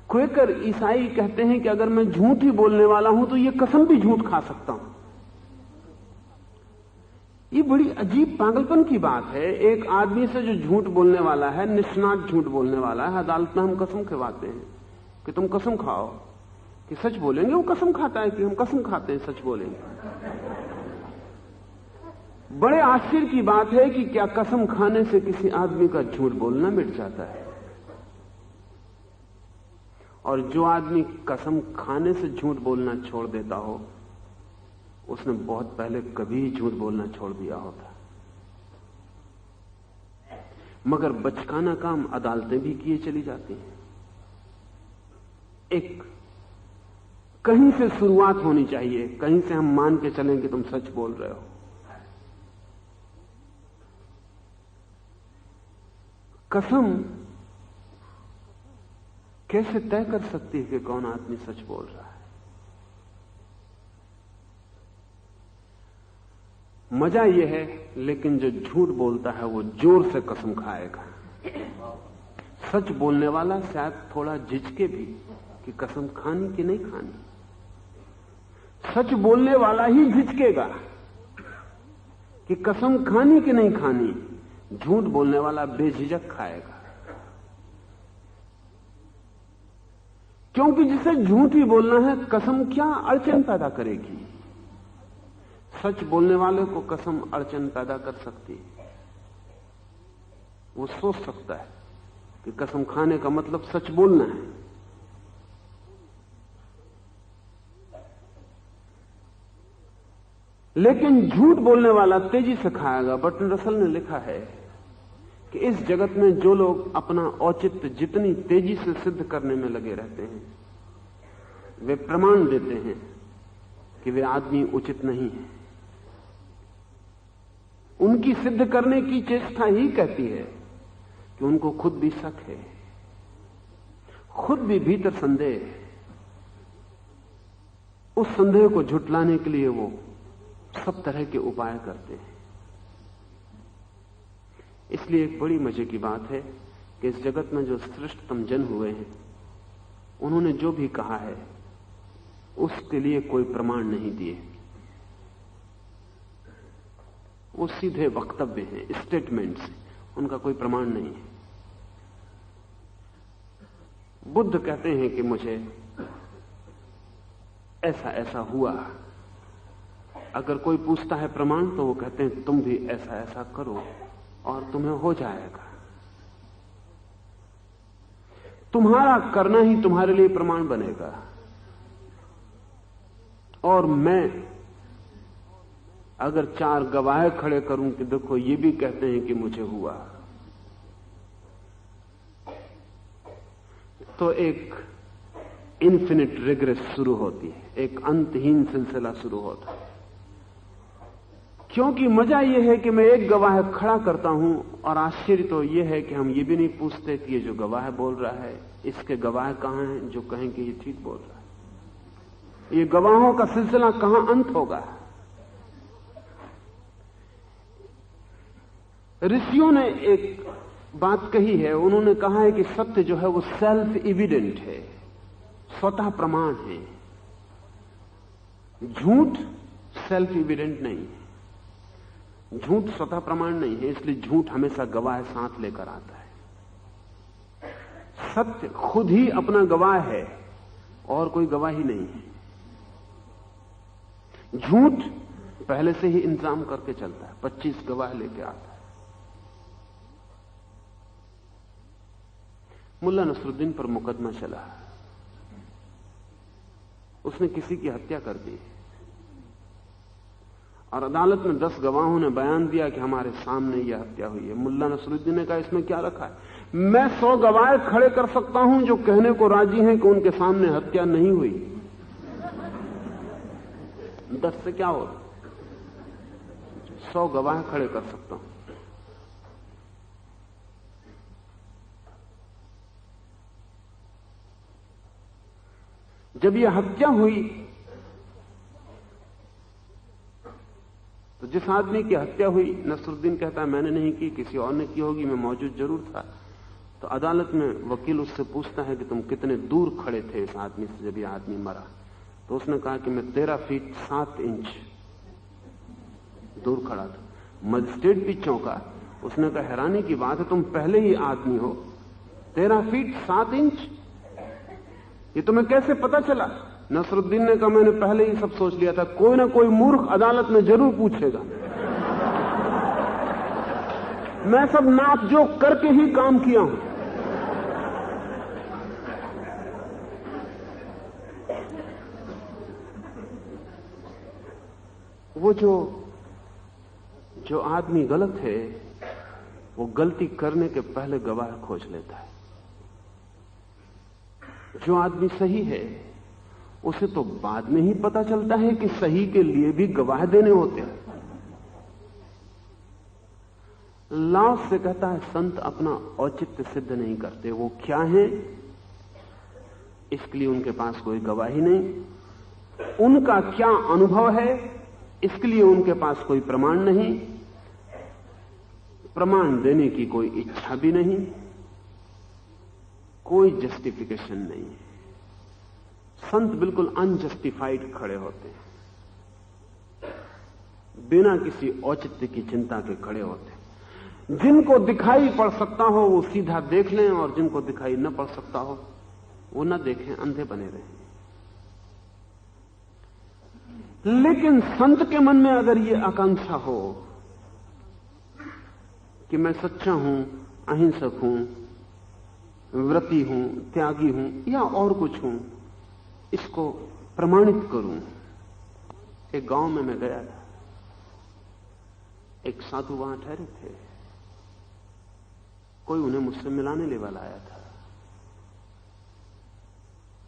क्वेकर ईसाई कहते हैं कि अगर मैं झूठ ही बोलने वाला हूं तो ये कसम भी झूठ खा सकता हूं। ये बड़ी अजीब पागलपन की बात है। एक आदमी से जो झूठ बोलने वाला है, निष्णात झूठ बोलने वाला है, अदालत में हम कसम खिलवाते हैं कि तुम कसम खाओ कि सच बोलेंगे। वो कसम खाता है कि हम कसम खाते हैं सच बोलेंगे। बड़े आश्चर्य की बात है कि क्या कसम खाने से किसी आदमी का झूठ बोलना मिट जाता है? और जो आदमी कसम खाने से झूठ बोलना छोड़ देता हो, उसने बहुत पहले कभी झूठ बोलना छोड़ दिया होता। मगर बचकाना काम अदालतें भी किए चली जाती हैं। एक कहीं से शुरुआत होनी चाहिए, कहीं से हम मान के चलें कि तुम सच बोल रहे हो। कसम कैसे तय कर सकती है कि कौन आदमी सच बोल रहा है? मजा यह है, लेकिन जो झूठ बोलता है वो जोर से कसम खाएगा। सच बोलने वाला शायद थोड़ा झिझके भी कि कसम खानी कि नहीं खानी। सच बोलने वाला ही झिझकेगा कि कसम खानी कि नहीं खानी। झूठ बोलने वाला बेझिझक खाएगा, क्योंकि जिसे झूठ ही बोलना है, कसम क्या अड़चन पैदा करेगी? सच बोलने वाले को कसम अड़चन पैदा कर सकती है। वो सोच सकता है कि कसम खाने का मतलब सच बोलना है। लेकिन झूठ बोलने वाला तेजी से खाएगा। बर्टन रसल ने लिखा है कि इस जगत में जो लोग अपना औचित्य जितनी तेजी से सिद्ध करने में लगे रहते हैं, वे प्रमाण देते हैं कि वे आदमी उचित नहीं है। उनकी सिद्ध करने की चेष्टा ही कहती है कि उनको खुद भी शक है, खुद भी भीतर संदेह है। उस संदेह को झुटलाने के लिए वो सब तरह के उपाय करते हैं। इसलिए एक बड़ी मजे की बात है कि इस जगत में जो श्रेष्ठतम जन हुए हैं, उन्होंने जो भी कहा है उसके लिए कोई प्रमाण नहीं दिए। वो सीधे वक्तव्य हैं, स्टेटमेंट्स, उनका कोई प्रमाण नहीं है। बुद्ध कहते हैं कि मुझे ऐसा ऐसा हुआ। अगर कोई पूछता है प्रमाण, तो वो कहते हैं तुम भी ऐसा ऐसा करो और तुम्हें हो जाएगा। तुम्हारा करना ही तुम्हारे लिए प्रमाण बनेगा। और मैं अगर 4 गवाह खड़े करूं कि देखो ये भी कहते हैं कि मुझे हुआ, तो एक इन्फिनिट रिग्रेस शुरू होती है, एक अंतहीन सिलसिला शुरू होता है। क्योंकि मजा यह है कि मैं एक गवाह खड़ा करता हूं और आश्चर्य तो यह है कि हम ये भी नहीं पूछते कि ये जो गवाह बोल रहा है इसके गवाह कहां हैं जो कहें कि ये ठीक बोल रहा है। ये गवाहों का सिलसिला कहां अंत होगा। ऋषियों ने एक बात कही है, उन्होंने कहा है कि सत्य जो है वो सेल्फ एविडेंट है, स्वतः प्रमाण है। झूठ सेल्फ एविडेंट नहीं है, झूठ स्वतः प्रमाण नहीं है, इसलिए झूठ हमेशा गवाह साथ लेकर आता है। सत्य खुद ही अपना गवाह है और कोई गवाही नहीं है। झूठ पहले से ही इंतजाम करके चलता है, 25 गवाह लेके आता है। मुल्ला नसरुद्दीन पर मुकदमा चला, उसने किसी की हत्या कर दी और अदालत में 10 गवाहों ने बयान दिया कि हमारे सामने यह हत्या हुई है। मुल्ला नसरुद्दीन ने कहा इसमें क्या रखा है, मैं 100 गवाह खड़े कर सकता हूं जो कहने को राजी हैं कि उनके सामने हत्या नहीं हुई। 10 से क्या हो, 100 गवाह खड़े कर सकता हूं। जब यह हत्या हुई तो जिस आदमी की हत्या हुई, नसरुद्दीन कहता है मैंने नहीं की, किसी और ने की होगी, मैं मौजूद जरूर था। तो अदालत में वकील उससे पूछता है कि तुम कितने दूर खड़े थे इस आदमी से जब यह आदमी मरा। तो उसने कहा कि मैं 13 फीट 7 इंच दूर खड़ा था। मजिस्ट्रेट भी चौंका, उसने कहा हैरानी की बात है, तुम पहले ही आदमी हो, 13 फीट 7 इंच, ये तुम्हें कैसे पता चला? नसरुद्दीन ने कहा मैंने पहले ही सब सोच लिया था, कोई ना कोई मूर्ख अदालत में जरूर पूछेगा, मैं सब नाप जोख करके ही काम किया हूं। वो जो आदमी गलत है वो गलती करने के पहले गवाह खोज लेता है। जो आदमी सही है उसे तो बाद में ही पता चलता है कि सही के लिए भी गवाह देने होते हैं। लाओस से कहता है संत अपना औचित्य सिद्ध नहीं करते, वो क्या है इसके लिए उनके पास कोई गवाही नहीं, उनका क्या अनुभव है इसके लिए उनके पास कोई प्रमाण नहीं, प्रमाण देने की कोई इच्छा भी नहीं, कोई जस्टिफिकेशन नहीं है। संत बिल्कुल अनजस्टिफाइड खड़े होते हैं, बिना किसी औचित्य की चिंता के खड़े होते हैं। जिनको दिखाई पड़ सकता हो वो सीधा देख लें और जिनको दिखाई न पड़ सकता हो वो न देखें, अंधे बने रहें। लेकिन संत के मन में अगर ये आकांक्षा हो कि मैं सच्चा हूं, अहिंसक हूं, व्रती हूं, त्यागी हूं या और कुछ हूं, इसको प्रमाणित करूं। एक गांव में मैं गया था, एक साधु वहां ठहरे थे, कोई उन्हें मुझसे मिलाने ले वाला आया था।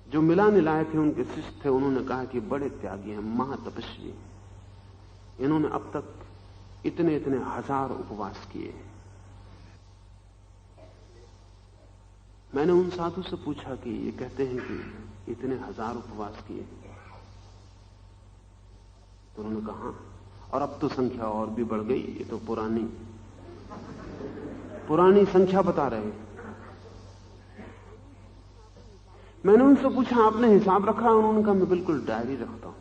जो मिलाने लाए थे उनके शिष्य थे, उन्होंने कहा कि बड़े त्यागी हैं, महातपस्वी, इन्होंने अब तक इतने इतने हजार उपवास किए। मैंने उन साधु से पूछा कि ये कहते हैं कि इतने हजार उपवास किए, तो उन्होंने कहा हाँ, और अब तो संख्या और भी बढ़ गई, ये तो पुरानी संख्या बता रहे हैं। मैंने उनसे पूछा आपने हिसाब रखा? उन्होंने कहा मैं बिल्कुल डायरी रखता हूं।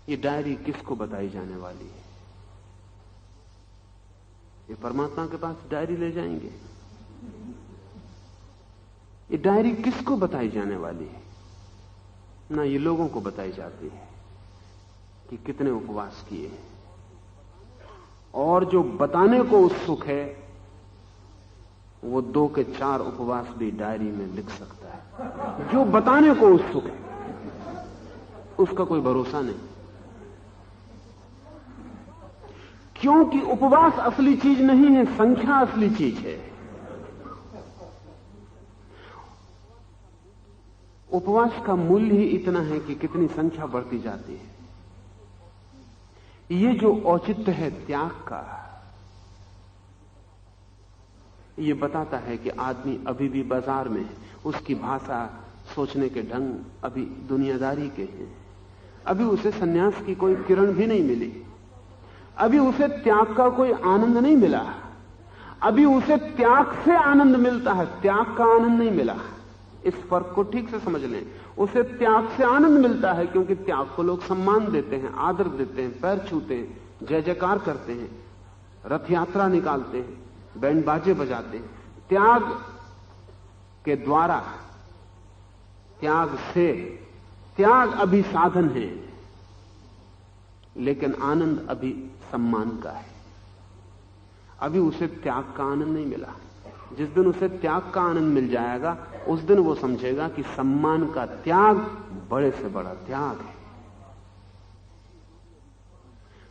ये डायरी किसको बताई जाने वाली है? ये परमात्मा के पास डायरी ले जाएंगे? ये डायरी किसको बताई जाने वाली है? ना ये लोगों को बताई जाती है कि कितने उपवास किए, और जो बताने को उत्सुक है वो 2 के 4 उपवास भी डायरी में लिख सकता है। जो बताने को उत्सुक है उसका कोई भरोसा नहीं, क्योंकि उपवास असली चीज नहीं है, संख्या असली चीज है। उपवास का मूल्य ही इतना है कि कितनी संख्या बढ़ती जाती है। ये जो औचित्य है त्याग का, ये बताता है कि आदमी अभी भी बाजार में है, उसकी भाषा, सोचने के ढंग अभी दुनियादारी के हैं। अभी उसे सन्यास की कोई किरण भी नहीं मिली, अभी उसे त्याग का कोई आनंद नहीं मिला, अभी उसे त्याग से आनंद मिलता है, त्याग का आनंद नहीं मिला। इस फर्क को ठीक से समझ लें। उसे त्याग से आनंद मिलता है क्योंकि त्याग को लोग सम्मान देते हैं, आदर देते हैं, पैर छूते हैं, जय जयकार करते हैं, रथ यात्रा निकालते हैं, बैंड बाजे बजाते हैं। त्याग के द्वारा, त्याग से, त्याग अभी साधन है, लेकिन आनंद अभी सम्मान का है। अभी उसे त्याग का आनंद नहीं मिला। जिस दिन उसे त्याग का आनंद मिल जाएगा, उस दिन वो समझेगा कि सम्मान का त्याग बड़े से बड़ा त्याग है।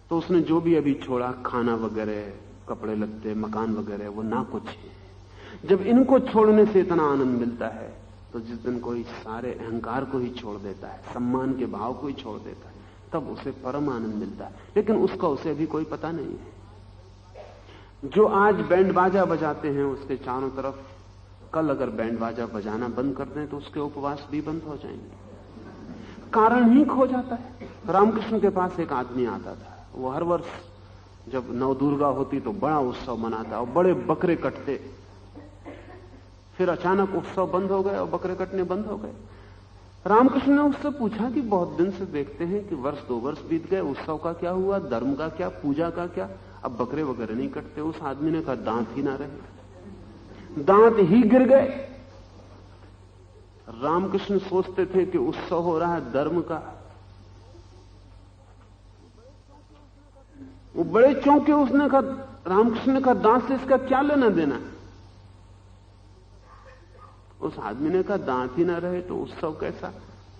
तो उसने जो भी अभी छोड़ा, खाना वगैरह, कपड़े लत्ते, मकान वगैरह, वो ना कुछ है। जब इनको छोड़ने से इतना आनंद मिलता है, तो जिस दिन कोई सारे अहंकार को ही छोड़ देता है, सम्मान के भाव को ही छोड़ देता है, तब उसे परम आनंद मिलता है। लेकिन उसका उसे अभी कोई पता नहीं है। जो आज बैंड बाजा बजाते हैं, उसके चारों तरफ कल अगर बैंड बाजा बजाना बंद कर दें तो उसके उपवास भी बंद हो जाएंगे। कारण ही खो जाता है। रामकृष्ण के पास एक आदमी आता था, वो हर वर्ष जब नवदुर्गा होती तो बड़ा उत्सव मनाता और बड़े बकरे कटते। फिर अचानक उत्सव बंद हो गए और बकरे कटने बंद हो गए। रामकृष्ण ने उससे पूछा कि बहुत दिन से देखते हैं कि वर्ष 2 वर्ष बीत गए, उत्सव का क्या हुआ, धर्म का क्या, पूजा का क्या, अब बकरे वगैरह नहीं कटते। उस आदमी ने कहा, दांत ही ना रहे, दांत ही गिर गए। रामकृष्ण सोचते थे कि उत्सव हो रहा है धर्म का। वो बड़े चौंके। उसने कहा, रामकृष्ण ने कहा, दांत से इसका क्या लेना देना। उस आदमी ने कहा, दांत ही ना रहे तो उत्सव कैसा,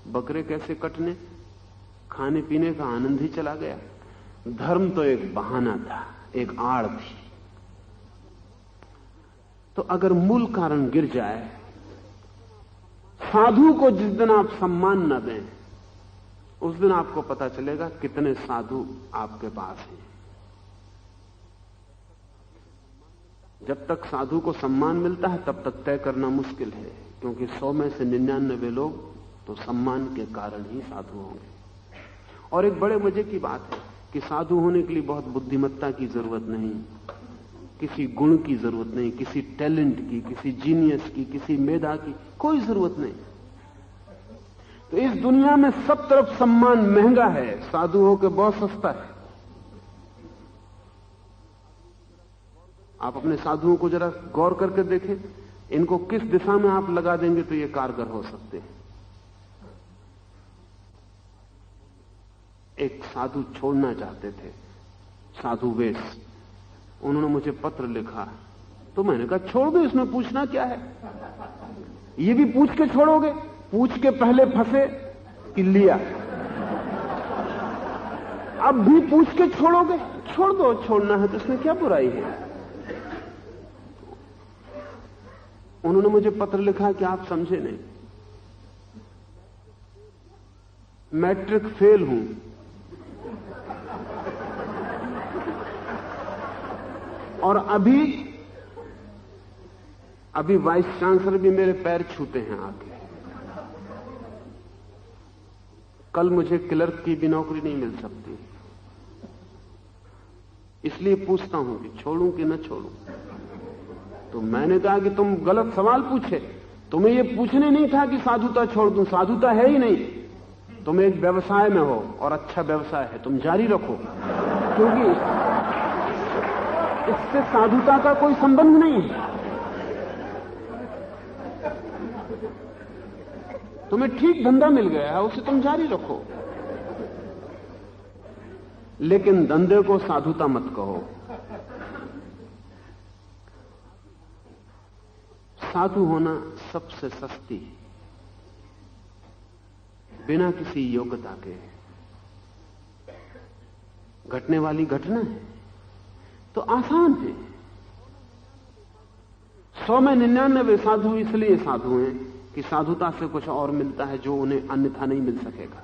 बकरे कैसे कटने, खाने पीने का आनंद ही चला गया। धर्म तो एक बहाना था, एक आड़ थी। तो अगर मूल कारण गिर जाए, साधु को जिस दिन आप सम्मान न दें, उस दिन आपको पता चलेगा कितने साधु आपके पास हैं। जब तक साधु को सम्मान मिलता है तब तक तय करना मुश्किल है, क्योंकि 100 में से 99 लोग तो सम्मान के कारण ही साधु होंगे। और एक बड़े मजे की बात है कि साधु होने के लिए बहुत बुद्धिमत्ता की जरूरत नहीं, किसी गुण की जरूरत नहीं, किसी टैलेंट की, किसी जीनियस की, किसी मेधा की कोई जरूरत नहीं। तो इस दुनिया में सब तरफ सम्मान महंगा है, साधु होकर बहुत सस्ता है। आप अपने साधुओं को जरा गौर करके देखें, इनको किस दिशा में आप लगा देंगे तो ये कारगर हो सकते हैं। एक साधु छोड़ना चाहते थे, साधु वेश। उन्होंने मुझे पत्र लिखा, तो मैंने कहा छोड़ दो, इसमें पूछना क्या है। ये भी पूछ के छोड़ोगे, पूछ के पहले फंसे कि लिया, अब भी पूछ के छोड़ोगे, छोड़ दो। छोड़ना है तो इसमें क्या बुराई है। उन्होंने मुझे पत्र लिखा कि आप समझे नहीं, मैट्रिक फेल हूं, और अभी वाइस चांसलर भी मेरे पैर छूते हैं आके। कल मुझे क्लर्क की भी नौकरी नहीं मिल सकती, इसलिए पूछता हूं कि छोड़ूं कि न छोड़ूं। तो मैंने कहा कि तुम गलत सवाल पूछे, तुम्हें यह पूछने नहीं था कि साधुता छोड़ दूं, साधुता है ही नहीं। तुम एक व्यवसाय में हो और अच्छा व्यवसाय है, तुम जारी रखो, क्योंकि इससे साधुता का कोई संबंध नहीं है। तुम्हें ठीक धंधा मिल गया है, उसे तुम जारी रखो, लेकिन धंधे को साधुता मत कहो। साधु होना सबसे सस्ती, बिना किसी योग्यता के घटने वाली घटना है, तो आसान है। 100 में 99 साधु इसलिए साधु हैं कि साधुता से कुछ और मिलता है जो उन्हें अन्यथा नहीं मिल सकेगा।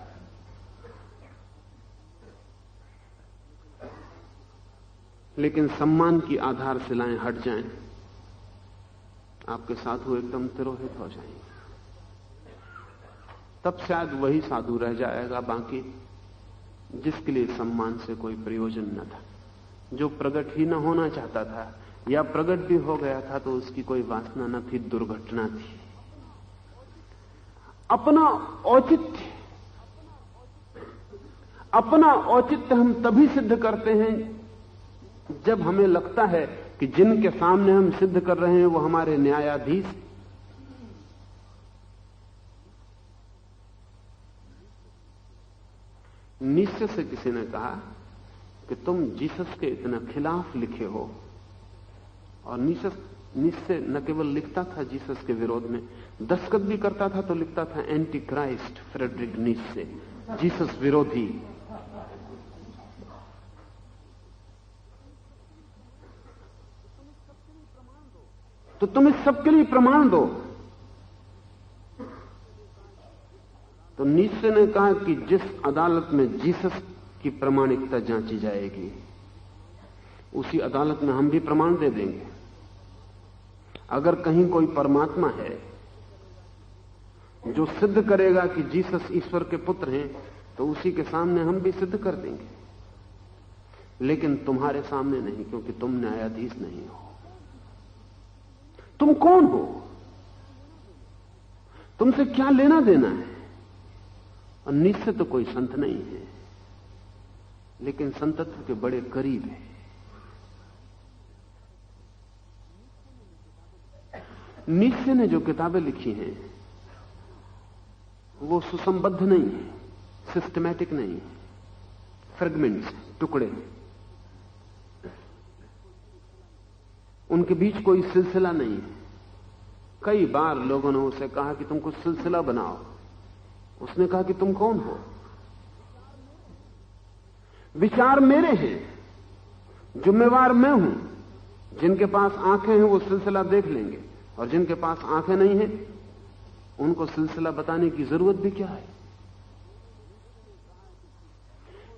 लेकिन सम्मान की आधारशिलाएं हट जाएं, आपके साधु एकदम तिरोहित हो जाएंगे। तब शायद वही साधु रह जाएगा बाकी, जिसके लिए सम्मान से कोई प्रयोजन न था, जो प्रकट ही न होना चाहता था, या प्रकट भी हो गया था तो उसकी कोई वासना न थी, दुर्घटना थी। अपना औचित्य हम तभी सिद्ध करते हैं जब हमें लगता है कि जिनके सामने हम सिद्ध कर रहे हैं वो हमारे न्यायाधीश। नीत्शे से किसी ने कहा कि तुम जीसस के इतना खिलाफ लिखे हो, और नीत्शे न केवल लिखता था जीसस के विरोध में, दस्तखत भी करता था तो लिखता था Antichrist Friedrich Nietzsche, Jesus विरोधी। तो तुम इस सबके लिए प्रमाण दो। तो नीत्शे ने कहा कि जिस अदालत में जीसस की प्रामाणिकता जांची जाएगी, उसी अदालत में हम भी प्रमाण दे देंगे। अगर कहीं कोई परमात्मा है जो सिद्ध करेगा कि जीसस ईश्वर के पुत्र हैं, तो उसी के सामने हम भी सिद्ध कर देंगे, लेकिन तुम्हारे सामने नहीं, क्योंकि तुम न्यायाधीश नहीं हो। तुम कौन हो? तुमसे क्या लेना देना है? और नीत्शे तो कोई संत नहीं है, लेकिन संतत्व के बड़े करीब है। नीत्शे ने जो किताबें लिखी हैं वो सुसंबद्ध नहीं है, सिस्टमैटिक नहीं है, फ्रेगमेंट्स, टुकड़े। उनके बीच कोई सिलसिला नहीं है। कई बार लोगों ने उसे कहा कि तुम कुछ सिलसिला बनाओ। उसने कहा कि तुम कौन हो? विचार मेरे हैं, जिम्मेवार मैं हूं। जिनके पास आंखें हैं वो सिलसिला देख लेंगे, और जिनके पास आंखें नहीं हैं उनको सिलसिला बताने की जरूरत भी क्या है?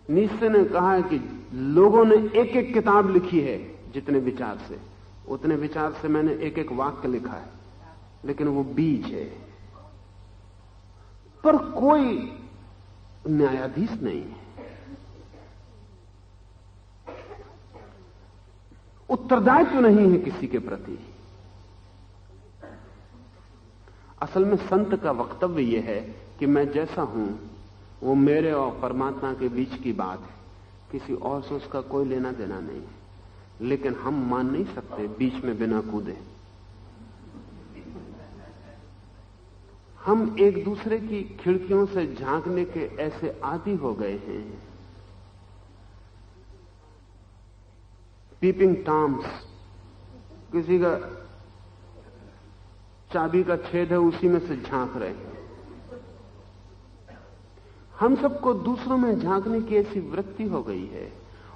नीत्शे ने कहा है कि लोगों ने एक एक किताब लिखी है, जितने विचार से, उतने विचार से मैंने एक एक वाक्य लिखा है, लेकिन वो बीज है। पर कोई न्यायाधीश नहीं है, उत्तरदायित्व नहीं है किसी के प्रति। असल में संत का वक्तव्य यह है कि मैं जैसा हूं वो मेरे और परमात्मा के बीच की बात है, किसी और से उसका कोई लेना देना नहीं है। लेकिन हम मान नहीं सकते बीच में बिना कूदे। हम एक दूसरे की खिड़कियों से झांकने के ऐसे आदी हो गए हैं, पीपिंग टॉम्स। किसी का चाबी का छेद है, उसी में से झांक रहे हैं। हम सबको दूसरों में झांकने की ऐसी वृत्ति हो गई है,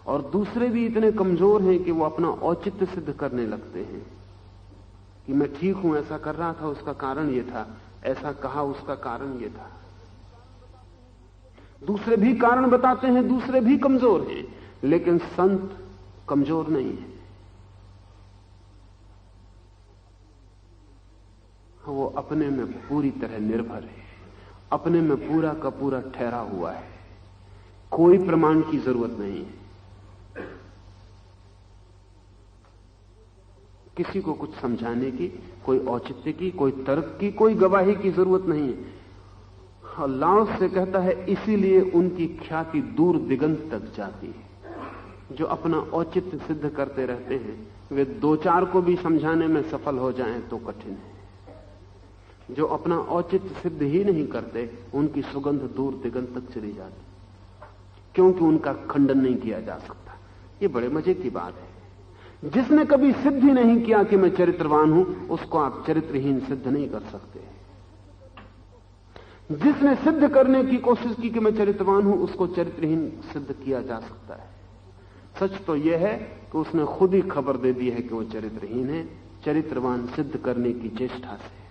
और दूसरे भी इतने कमजोर हैं कि वो अपना औचित्य सिद्ध करने लगते हैं कि मैं ठीक हूं, ऐसा कर रहा था उसका कारण ये था, ऐसा कहा उसका कारण ये था। दूसरे भी कारण बताते हैं, दूसरे भी कमजोर हैं, लेकिन संत कमजोर नहीं है। वो अपने में पूरी तरह निर्भर है, अपने में पूरा का पूरा ठहरा हुआ है, कोई प्रमाण की जरूरत नहीं है, किसी को कुछ समझाने की, कोई औचित्य की, कोई तर्क की, कोई गवाही की जरूरत नहीं है। और लाओस से कहता है इसीलिए उनकी ख्याति दूर दिगंत तक जाती है। जो अपना औचित्य सिद्ध करते रहते हैं वे दो चार को भी समझाने में सफल हो जाएं तो कठिन है। जो अपना औचित्य सिद्ध ही नहीं करते उनकी सुगंध दूर दिगंत तक चली जाती, क्योंकि उनका खंडन नहीं किया जा सकता। ये बड़े मजे की बात है। जिसने कभी सिद्ध ही नहीं किया कि मैं चरित्रवान हूं, उसको आप चरित्रहीन सिद्ध नहीं कर सकते। जिसने सिद्ध करने की कोशिश की कि मैं चरित्रवान हूं, उसको चरित्रहीन सिद्ध किया जा सकता है। सच तो यह है कि उसने खुद ही खबर दे दी है कि वो चरित्रहीन है, चरित्रवान सिद्ध करने की चेष्टा से।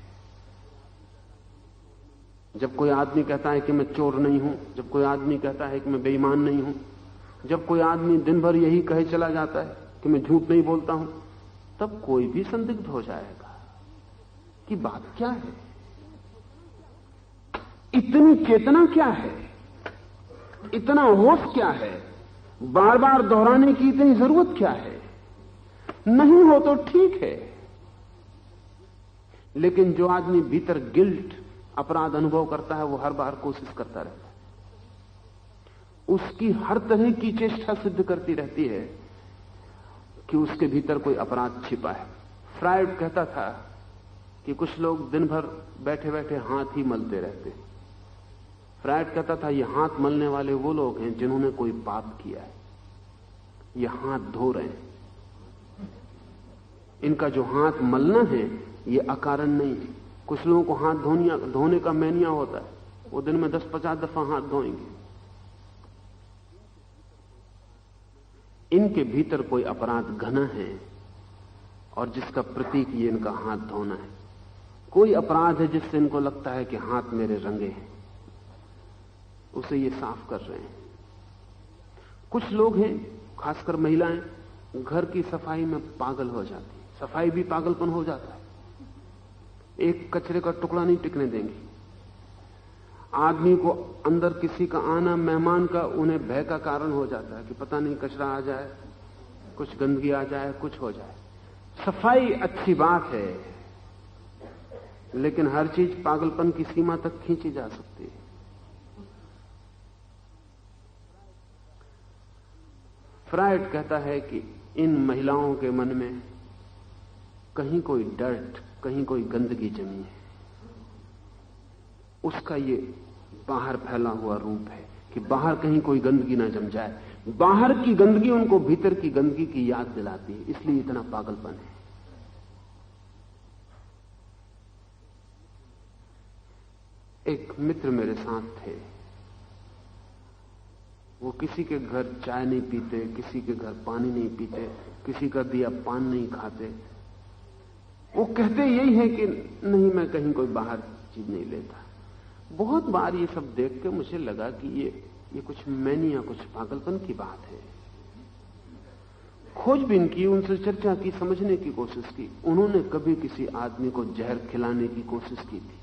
जब कोई आदमी कहता है कि मैं चोर नहीं हूं, जब कोई आदमी कहता है कि मैं बेईमान नहीं हूं, जब कोई आदमी दिन भर यही कहे चला जाता है कि मैं झूठ नहीं बोलता हूं, तब कोई भी संदिग्ध हो जाएगा कि बात क्या है, इतनी चेतना क्या है, इतना होश क्या है, बार बार दोहराने की इतनी जरूरत क्या है। नहीं हो तो ठीक है, लेकिन जो आदमी भीतर गिल्ट, अपराध अनुभव करता है, वो हर बार कोशिश करता रहता है, उसकी हर तरह की चेष्टा सिद्ध करती रहती है कि उसके भीतर कोई अपराध छिपा है। फ्रायड कहता था कि कुछ लोग दिन भर बैठे बैठे हाथ ही मलते रहते हैं। फ्रायड कहता था ये हाथ मलने वाले वो लोग हैं जिन्होंने कोई पाप किया है, ये हाथ धो रहे हैं। इनका जो हाथ मलना है ये अकारण नहीं है। कुछ लोगों को हाथ धोने का मैनिया होता है, वो दिन में 10-50 दफा हाथ धोएंगे। इनके भीतर कोई अपराध घना है और जिसका प्रतीक ये इनका हाथ धोना है। कोई अपराध है जिससे इनको लगता है कि हाथ मेरे रंगे हैं, उसे ये साफ कर रहे हैं। कुछ लोग हैं, खासकर महिलाएं, घर की सफाई में पागल हो जाती, सफाई भी पागलपन हो जाता है। एक कचरे का टुकड़ा नहीं टिकने देंगी। आदमी को अंदर किसी का आना, मेहमान का, उन्हें भय का कारण हो जाता है कि पता नहीं कचरा आ जाए, कुछ गंदगी आ जाए, कुछ हो जाए। सफाई अच्छी बात है, लेकिन हर चीज पागलपन की सीमा तक खींची जा सकती है। फ्रायड कहता है कि इन महिलाओं के मन में कहीं कोई डर्ट, कहीं कोई गंदगी जमी है। उसका ये बाहर फैला हुआ रूप है कि बाहर कहीं कोई गंदगी ना जम जाए। बाहर की गंदगी उनको भीतर की गंदगी की याद दिलाती है, इसलिए इतना पागलपन है। एक मित्र मेरे साथ थे, वो किसी के घर चाय नहीं पीते, किसी के घर पानी नहीं पीते, किसी का दिया पान नहीं खाते। वो कहते यही है कि नहीं, मैं कहीं कोई बाहर चीज नहीं लेता। बहुत बार ये सब देख के मुझे लगा कि ये कुछ मैनिया, कुछ पागलपन की बात है। खोजबीन की, उनसे चर्चा की, समझने की कोशिश की। उन्होंने कभी किसी आदमी को जहर खिलाने की कोशिश की थी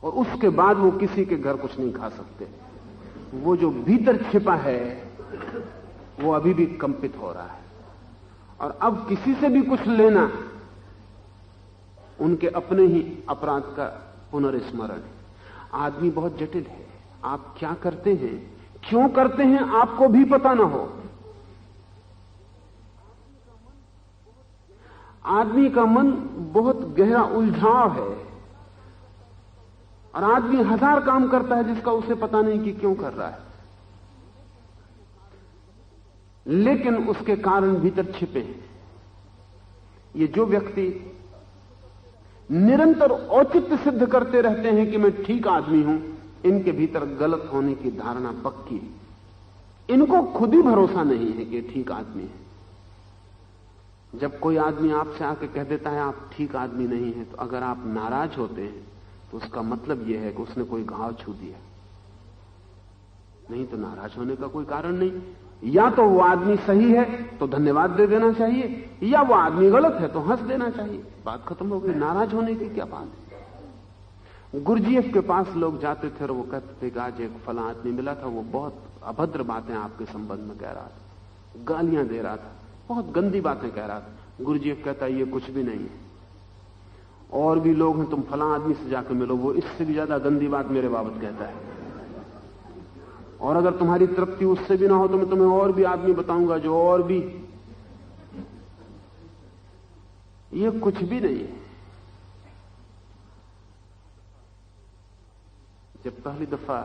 और उसके बाद वो किसी के घर कुछ नहीं खा सकते। वो जो भीतर छिपा है वो अभी भी कंपित हो रहा है, और अब किसी से भी कुछ लेना उनके अपने ही अपराध का पुनर्स्मरण है। आदमी बहुत जटिल है। आप क्या करते हैं, क्यों करते हैं, आपको भी पता ना हो। आदमी का मन बहुत गहरा उलझाव है, और आदमी 1000 काम करता है जिसका उसे पता नहीं कि क्यों कर रहा है, लेकिन उसके कारण भीतर छिपे हैं। ये जो व्यक्ति निरंतर औचित्य सिद्ध करते रहते हैं कि मैं ठीक आदमी हूं, इनके भीतर गलत होने की धारणा पक्की है। इनको खुद ही भरोसा नहीं है कि ठीक आदमी है। जब कोई आदमी आपसे आके कह देता है आप ठीक आदमी नहीं है, तो अगर आप नाराज होते हैं तो उसका मतलब यह है कि उसने कोई घाव छू दिया। नहीं तो नाराज होने का कोई कारण नहीं। या तो वो आदमी सही है तो धन्यवाद दे देना चाहिए, या वो आदमी गलत है तो हंस देना चाहिए, बात खत्म हो गई। नाराज होने की क्या बात है। गुरजीएफ के पास लोग जाते थे और वो कहते थे कि आज एक फला आदमी मिला था, वो बहुत अभद्र बातें आपके संबंध में कह रहा था, गालियां दे रहा था, बहुत गंदी बातें कह रहा था। गुरजीएफ कहता ये कुछ भी नहीं है, और भी लोग हैं, तुम फला आदमी से जाकर मिलो, वो इससे भी ज्यादा गंदी बात मेरे बाबत कहता है। और अगर तुम्हारी तृप्ति उससे भी ना हो तो मैं तुम्हें और भी आदमी बताऊंगा जो और भी। ये कुछ भी नहीं है। जब पहली दफा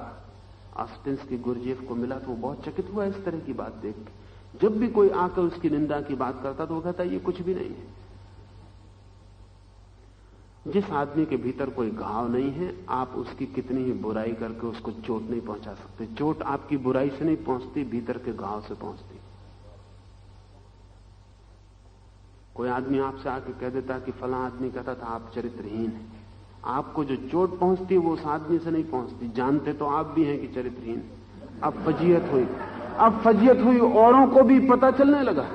ऑस्पेंस्की गुरजीएफ को मिला तो वो बहुत चकित हुआ इस तरह की बात देख के। जब भी कोई आकर उसकी निंदा की बात करता तो वो कहता ये कुछ भी नहीं है। जिस आदमी के भीतर कोई घाव नहीं है, आप उसकी कितनी ही बुराई करके उसको चोट नहीं पहुंचा सकते। चोट आपकी बुराई से नहीं पहुंचती, भीतर के घाव से पहुंचती। कोई आदमी आपसे आके कह देता कि फला आदमी कहता था आप चरित्रहीन हैं, आपको जो चोट पहुंचती है वो उस आदमी से नहीं पहुंचती। जानते तो आप भी हैं कि चरित्रहीन। अब फजीयत हुई, औरों को भी पता चलने लगा।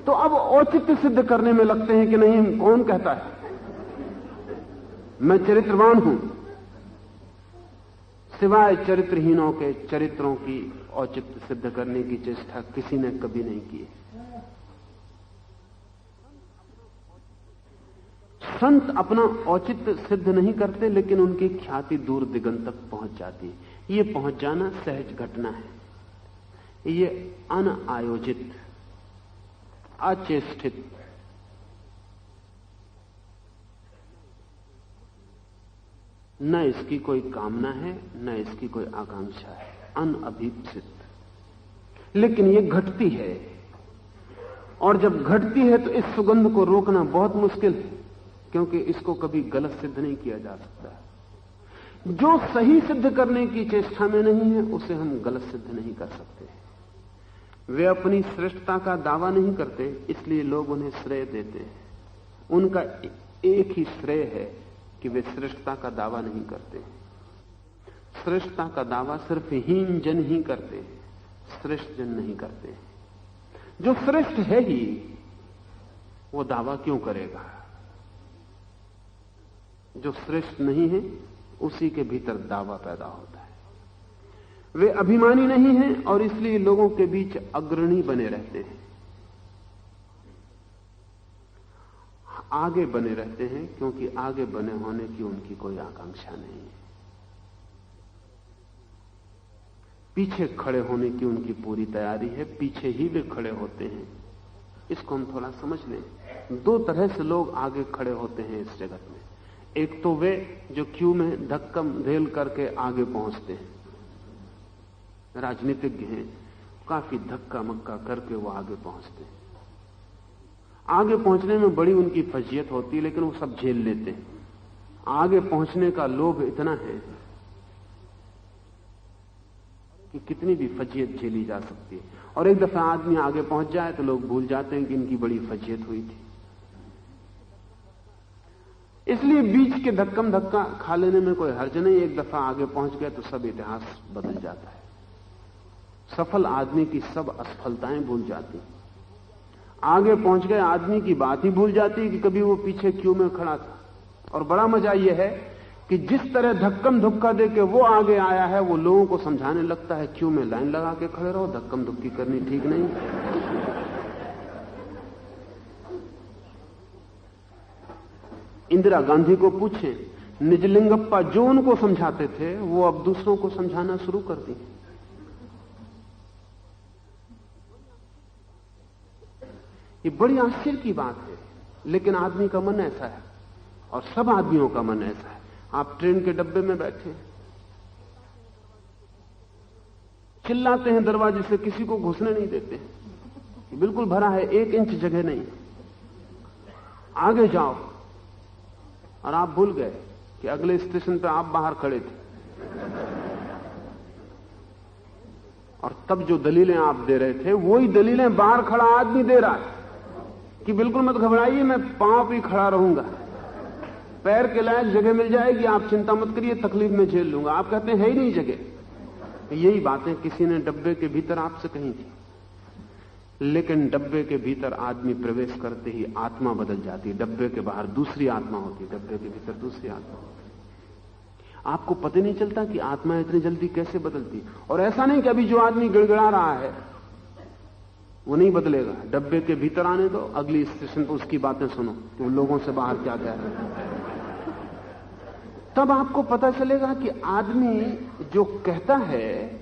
तो अब औचित्य सिद्ध करने में लगते हैं कि नहीं, कौन कहता है मैं चरित्रवान हूं। सिवाय चरित्रहीनों के चरित्रों की औचित्य सिद्ध करने की चेष्टा किसी ने कभी नहीं की। संत अपना औचित्य सिद्ध नहीं करते, लेकिन उनकी ख्याति दूर दिगंत तक पहुंच जाती है। ये पहुंच जाना सहज घटना है, ये अनायोजित, अचेष्टित, न इसकी कोई कामना है, न इसकी कोई आकांक्षा है, अनअभीप्सित। लेकिन ये घटती है, और जब घटती है तो इस सुगंध को रोकना बहुत मुश्किल है, क्योंकि इसको कभी गलत सिद्ध नहीं किया जा सकता। जो सही सिद्ध करने की चेष्टा में नहीं है, उसे हम गलत सिद्ध नहीं कर सकते। वे अपनी श्रेष्ठता का दावा नहीं करते, इसलिए लोग उन्हें श्रेय देते हैं। उनका एक ही श्रेय है कि वे श्रेष्ठता का दावा नहीं करते। श्रेष्ठता का दावा सिर्फ हीन जन ही करते हैं, श्रेष्ठ जन नहीं करते। जो श्रेष्ठ है ही वो दावा क्यों करेगा? जो श्रेष्ठ नहीं है उसी के भीतर दावा पैदा होता है। वे अभिमानी नहीं हैं और इसलिए लोगों के बीच अग्रणी बने रहते हैं, आगे बने रहते हैं, क्योंकि आगे बने होने की उनकी कोई आकांक्षा नहीं है। पीछे खड़े होने की उनकी पूरी तैयारी है, पीछे ही वे खड़े होते हैं। इसको हम थोड़ा समझ लें। दो तरह से लोग आगे खड़े होते हैं इस जगत में। एक तो वे जो क्यू में धक्कम धेल करके आगे पहुंचते हैं, राजनीतिज्ञ हैं, काफी धक्का मक्का करके वो आगे पहुंचते हैं। आगे पहुंचने में बड़ी उनकी फजीयत होती है, लेकिन वो सब झेल लेते हैं। आगे पहुंचने का लोभ इतना है कि कितनी भी फजीयत झेली जा सकती है। और एक दफा आदमी आगे पहुंच जाए तो लोग भूल जाते हैं कि इनकी बड़ी फजीयत हुई थी। इसलिए बीच के धक्कम धक्का खा लेने में कोई हर्ज नहीं। एक दफा आगे पहुंच गए तो सब इतिहास बदल जाता है। सफल आदमी की सब असफलताएं भूल जाती। आगे पहुंच गए आदमी की बात ही भूल जाती कि कभी वो पीछे क्यू में खड़ा था। और बड़ा मजा यह है कि जिस तरह धक्कम धुक्का देके वो आगे आया है, वो लोगों को समझाने लगता है क्यू में लाइन लगा के खड़े रहो, धक्कम धुक्की करनी ठीक नहीं। इंदिरा गांधी को पूछें, निजलिंगप्पा जो उनको समझाते थे वो अब दूसरों को समझाना शुरू कर दी। ये बड़ी आश्चर्य की बात है, लेकिन आदमी का मन ऐसा है, और सब आदमियों का मन ऐसा है। आप ट्रेन के डब्बे में बैठे, चिल्लाते हैं दरवाजे से, किसी को घुसने नहीं देते, बिल्कुल भरा है, 1 इंच जगह नहीं, आगे जाओ। और आप भूल गए कि अगले स्टेशन पे आप बाहर खड़े थे, और तब जो दलीलें आप दे रहे थे वही दलीलें बाहर खड़ा आदमी दे रहा है कि बिल्कुल मत घबराइए, मैं पांव पे खड़ा रहूंगा, पैर के लायक जगह मिल जाएगी, आप चिंता मत करिए, तकलीफ में झेल लूंगा। आप कहते हैं है ही नहीं जगह। यही बातें किसी ने डब्बे के भीतर आपसे कही थी, लेकिन डब्बे के भीतर आदमी प्रवेश करते ही आत्मा बदल जाती है। डब्बे के बाहर दूसरी आत्मा होती है, डब्बे के भीतर दूसरी आत्मा होती है। आपको पता नहीं चलता कि आत्मा इतनी जल्दी कैसे बदलती। और ऐसा नहीं कि अभी जो आदमी गिड़गिड़ा रहा है वो नहीं बदलेगा, डब्बे के भीतर आने दो, अगली स्टेशन पर उसकी बातें सुनो कि लोगों से बाहर क्या कह रहे हैं। तब आपको पता चलेगा कि आदमी जो कहता है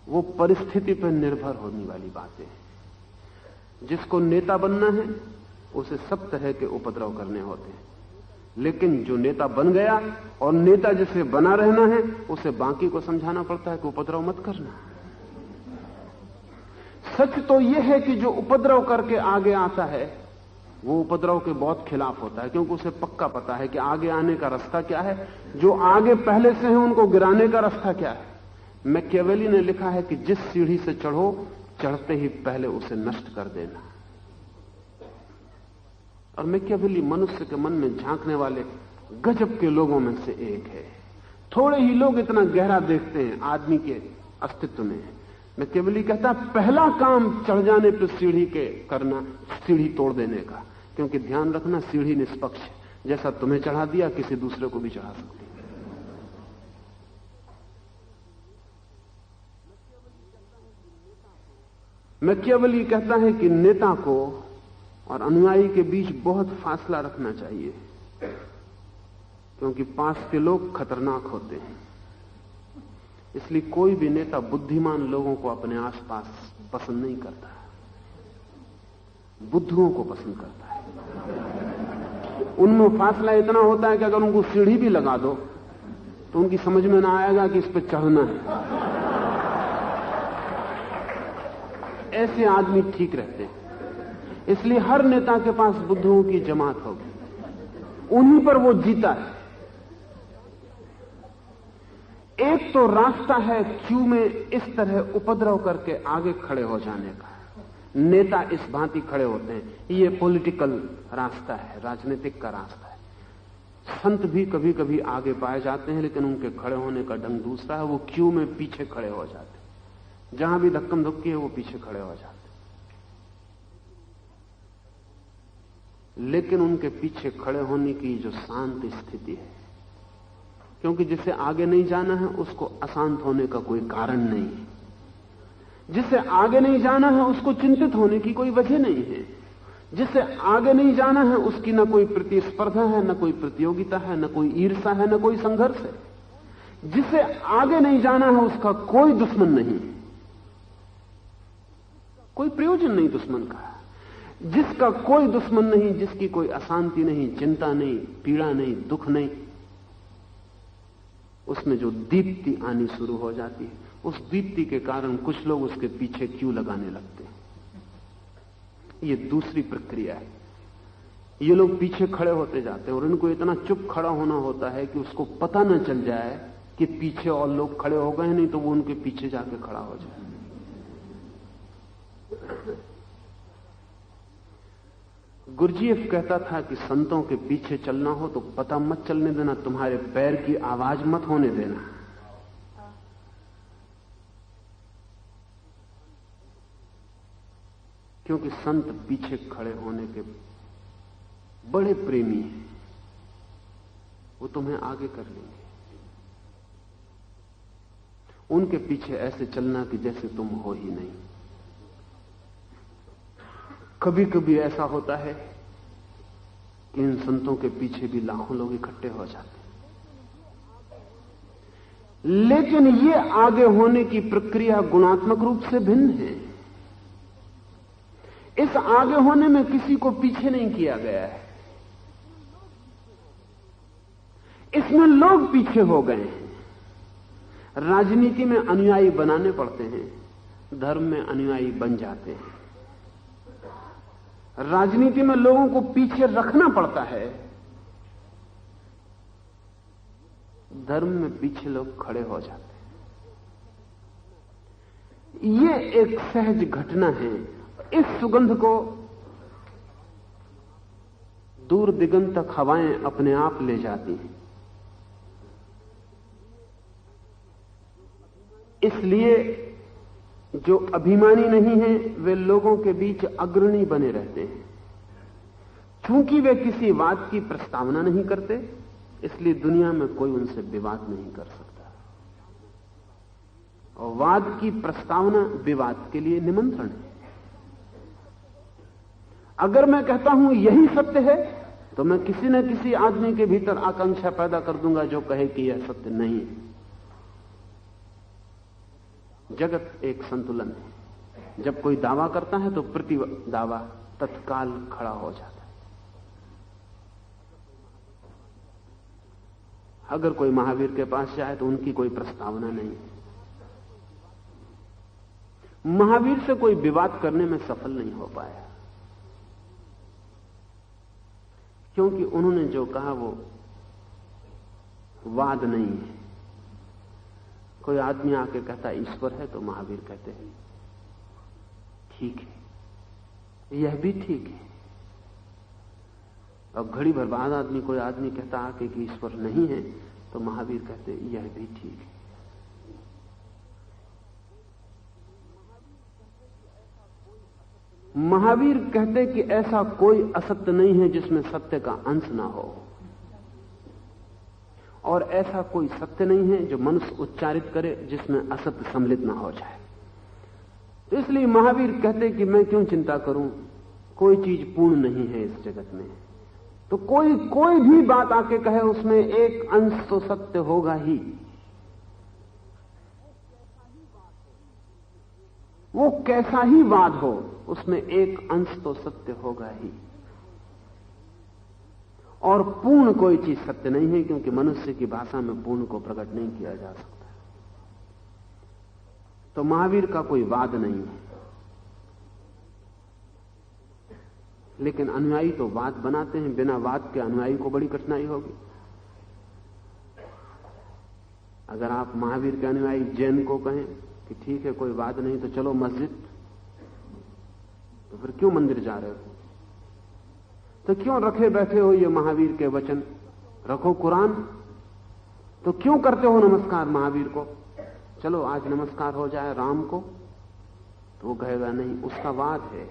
वो परिस्थिति पर निर्भर होने वाली बातें हैं। जिसको नेता बनना है उसे सब तरह के उपद्रव करने होते हैं, लेकिन जो नेता बन गया और नेता जिसे बना रहना है उसे बाकी को समझाना पड़ता है कि उपद्रव मत करना। सच तो यह है कि जो उपद्रव करके आगे आता है वो उपद्रव के बहुत खिलाफ होता है, क्योंकि उसे पक्का पता है कि आगे आने का रास्ता क्या है। जो आगे पहले से है उनको गिराने का रास्ता क्या है। मैकियावेली ने लिखा है कि जिस सीढ़ी से चढ़ो, चढ़ते ही पहले उसे नष्ट कर देना। और मैकियावेली मनुष्य के मन में झांकने वाले गजब के लोगों में से एक है। थोड़े ही लोग इतना गहरा देखते हैं आदमी के अस्तित्व में। मैकियावेली कहता पहला काम चढ़ जाने पर सीढ़ी के करना, सीढ़ी तोड़ देने का, क्योंकि ध्यान रखना सीढ़ी निष्पक्ष है, जैसा तुम्हें चढ़ा दिया किसी दूसरे को भी चढ़ा सकती है। मैकियावेली कहता है कि नेता को और अनुयायी के बीच बहुत फासला रखना चाहिए, क्योंकि पास के लोग खतरनाक होते हैं। इसलिए कोई भी नेता बुद्धिमान लोगों को अपने आसपास पसंद नहीं करता, बुद्धुओं को पसंद करता है। उनमें फासला इतना होता है कि अगर उनको सीढ़ी भी लगा दो तो उनकी समझ में ना आएगा कि इस पर चढ़ना है। ऐसे आदमी ठीक रहते हैं। इसलिए हर नेता के पास बुद्धुओं की जमात होगी, उन्हीं पर वो जीता है। एक तो रास्ता है क्यू में इस तरह उपद्रव करके आगे खड़े हो जाने का, नेता इस भांति खड़े होते हैं। ये पॉलिटिकल रास्ता है, राजनीतिक का रास्ता है। संत भी कभी कभी आगे पाए जाते हैं, लेकिन उनके खड़े होने का ढंग दूसरा है। वो क्यू में पीछे खड़े हो जाते हैं, जहां भी धक्कम धुक्की है वो पीछे खड़े हो जाते हैं। लेकिन उनके पीछे खड़े होने की जो शांत स्थिति है, क्योंकि जिसे आगे नहीं जाना है उसको अशांत होने का कोई कारण नहीं है। जिसे आगे नहीं जाना है उसको चिंतित होने की कोई वजह नहीं है। जिसे आगे नहीं जाना है उसकी न कोई प्रतिस्पर्धा है, न कोई प्रतियोगिता है, न कोई ईर्ष्या है, न कोई संघर्ष है। जिसे आगे नहीं जाना है उसका कोई दुश्मन नहीं, कोई प्रयोजन नहीं दुश्मन का। जिसका कोई दुश्मन नहीं, जिसकी कोई अशांति नहीं, चिंता नहीं, पीड़ा नहीं, दुख नहीं, उसमें जो दीप्ति आनी शुरू हो जाती है, उस दीप्ति के कारण कुछ लोग उसके पीछे क्यों लगाने लगते हैं। ये दूसरी प्रक्रिया है। ये लोग पीछे खड़े होते जाते हैं और इनको इतना चुप खड़ा होना होता है कि उसको पता न चल जाए कि पीछे और लोग खड़े हो गए, नहीं तो वो उनके पीछे जाके खड़ा हो जाए। गुरजीएफ कहता था कि संतों के पीछे चलना हो तो पता मत चलने देना, तुम्हारे पैर की आवाज मत होने देना। क्योंकि संत पीछे खड़े होने के बड़े प्रेमी हैं, वो तुम्हें आगे कर लेंगे। उनके पीछे ऐसे चलना कि जैसे तुम हो ही नहीं। कभी कभी ऐसा होता है कि इन संतों के पीछे भी लाखों लोग इकट्ठे हो जाते हैं। लेकिन ये आगे होने की प्रक्रिया गुणात्मक रूप से भिन्न है। इस आगे होने में किसी को पीछे नहीं किया गया है, इसमें लोग पीछे हो गए हैं। राजनीति में अनुयायी बनाने पड़ते हैं, धर्म में अनुयायी बन जाते हैं। राजनीति में लोगों को पीछे रखना पड़ता है, धर्म में पीछे लोग खड़े हो जाते हैं। यह एक सहज घटना है। इस सुगंध को दूर दिगंत तक हवाएं अपने आप ले जाती हैं। इसलिए जो अभिमानी नहीं है वे लोगों के बीच अग्रणी बने रहते हैं। क्योंकि वे किसी वाद की प्रस्तावना नहीं करते, इसलिए दुनिया में कोई उनसे विवाद नहीं कर सकता। और वाद की प्रस्तावना विवाद के लिए निमंत्रण है। अगर मैं कहता हूं यही सत्य है, तो मैं किसी न किसी आदमी के भीतर आकांक्षा पैदा कर दूंगा जो कहे कि यह सत्य नहीं है। जगत एक संतुलन है। जब कोई दावा करता है तो प्रति दावा तत्काल खड़ा हो जाता है। अगर कोई महावीर के पास जाए तो उनकी कोई प्रस्तावना नहीं है। महावीर से कोई विवाद करने में सफल नहीं हो पाया, क्योंकि उन्होंने जो कहा वो वाद नहीं है। कोई आदमी आके कहता ईश्वर है, तो महावीर कहते हैं ठीक है, यह भी ठीक है। और घड़ी भर बाद आदमी कोई आदमी कहता आके कि ईश्वर नहीं है, तो महावीर कहते यह भी ठीक है। महावीर कहते कि ऐसा कोई असत्य नहीं है जिसमें सत्य का अंश ना हो, और ऐसा कोई सत्य नहीं है जो मनुष्य उच्चारित करे जिसमें असत्य सम्मिलित ना हो जाए। तो इसलिए महावीर कहते कि मैं क्यों चिंता करूं, कोई चीज पूर्ण नहीं है इस जगत में। तो कोई भी बात आके कहे उसमें एक अंश तो सत्य होगा ही। वो कैसा ही वाद हो, उसमें एक अंश तो सत्य होगा ही। और पूर्ण कोई चीज सत्य नहीं है, क्योंकि मनुष्य की भाषा में पूर्ण को प्रकट नहीं किया जा सकता। तो महावीर का कोई वाद नहीं है, लेकिन अनुयायी तो वाद बनाते हैं। बिना वाद के अनुयायी को बड़ी कठिनाई होगी। अगर आप महावीर के अनुयायी जैन को कहें कि ठीक है कोई वाद नहीं तो चलो मस्जिद, तो फिर क्यों मंदिर जा रहे हो? तो क्यों रखे बैठे हो ये महावीर के वचन? रखो कुरान। तो क्यों करते हो नमस्कार महावीर को? चलो आज नमस्कार हो जाए राम को। तो वो कहेगा नहीं, उसका वाद है।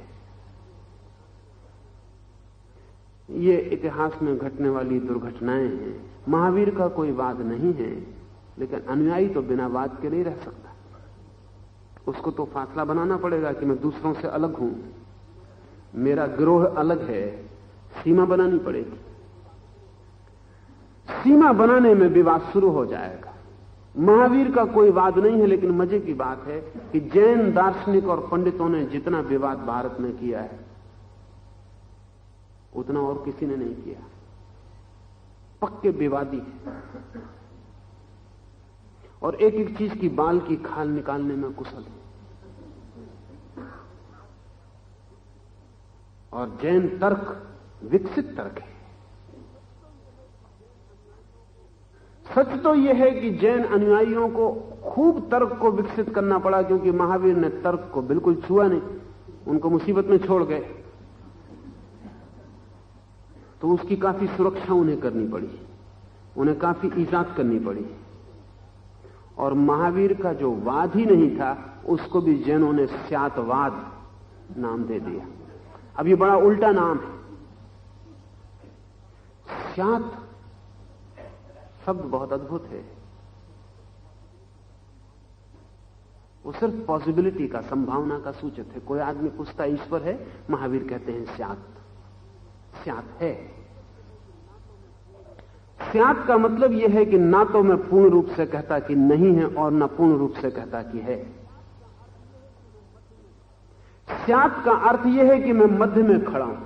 ये इतिहास में घटने वाली दुर्घटनाएं हैं। महावीर का कोई वाद नहीं है, लेकिन अनुयायी तो बिना वाद के नहीं रह सकता। उसको तो फासला बनाना पड़ेगा कि मैं दूसरों से अलग हूं, मेरा गिरोह अलग है। सीमा बनानी पड़ेगी। सीमा बनाने में विवाद शुरू हो जाएगा। महावीर का कोई वाद नहीं है, लेकिन मजे की बात है कि जैन दार्शनिक और पंडितों ने जितना विवाद भारत में किया है उतना और किसी ने नहीं किया। पक्के विवादी है और एक एक चीज की बाल की खाल निकालने में कुशल है। और जैन तर्क विकसित तर्क है। सच तो यह है कि जैन अनुयायियों को खूब तर्क को विकसित करना पड़ा, क्योंकि महावीर ने तर्क को बिल्कुल छुआ नहीं, उनको मुसीबत में छोड़ गए। तो उसकी काफी सुरक्षा उन्हें करनी पड़ी, उन्हें काफी इजाद करनी पड़ी। और महावीर का जो वाद ही नहीं था उसको भी जैनों ने स्यातवाद नाम दे दिया। अब ये बड़ा उल्टा नाम है। स्यात शब्द बहुत अद्भुत है। वो सिर्फ पॉसिबिलिटी का, संभावना का सूचक है। कोई आदमी पूछता ईश्वर है, महावीर कहते हैं स्यात। स्यात है। स्यात का मतलब यह है कि ना तो मैं पूर्ण रूप से कहता कि नहीं है और ना पूर्ण रूप से कहता कि है। स्यात का अर्थ यह है कि मैं मध्य में खड़ा हूं।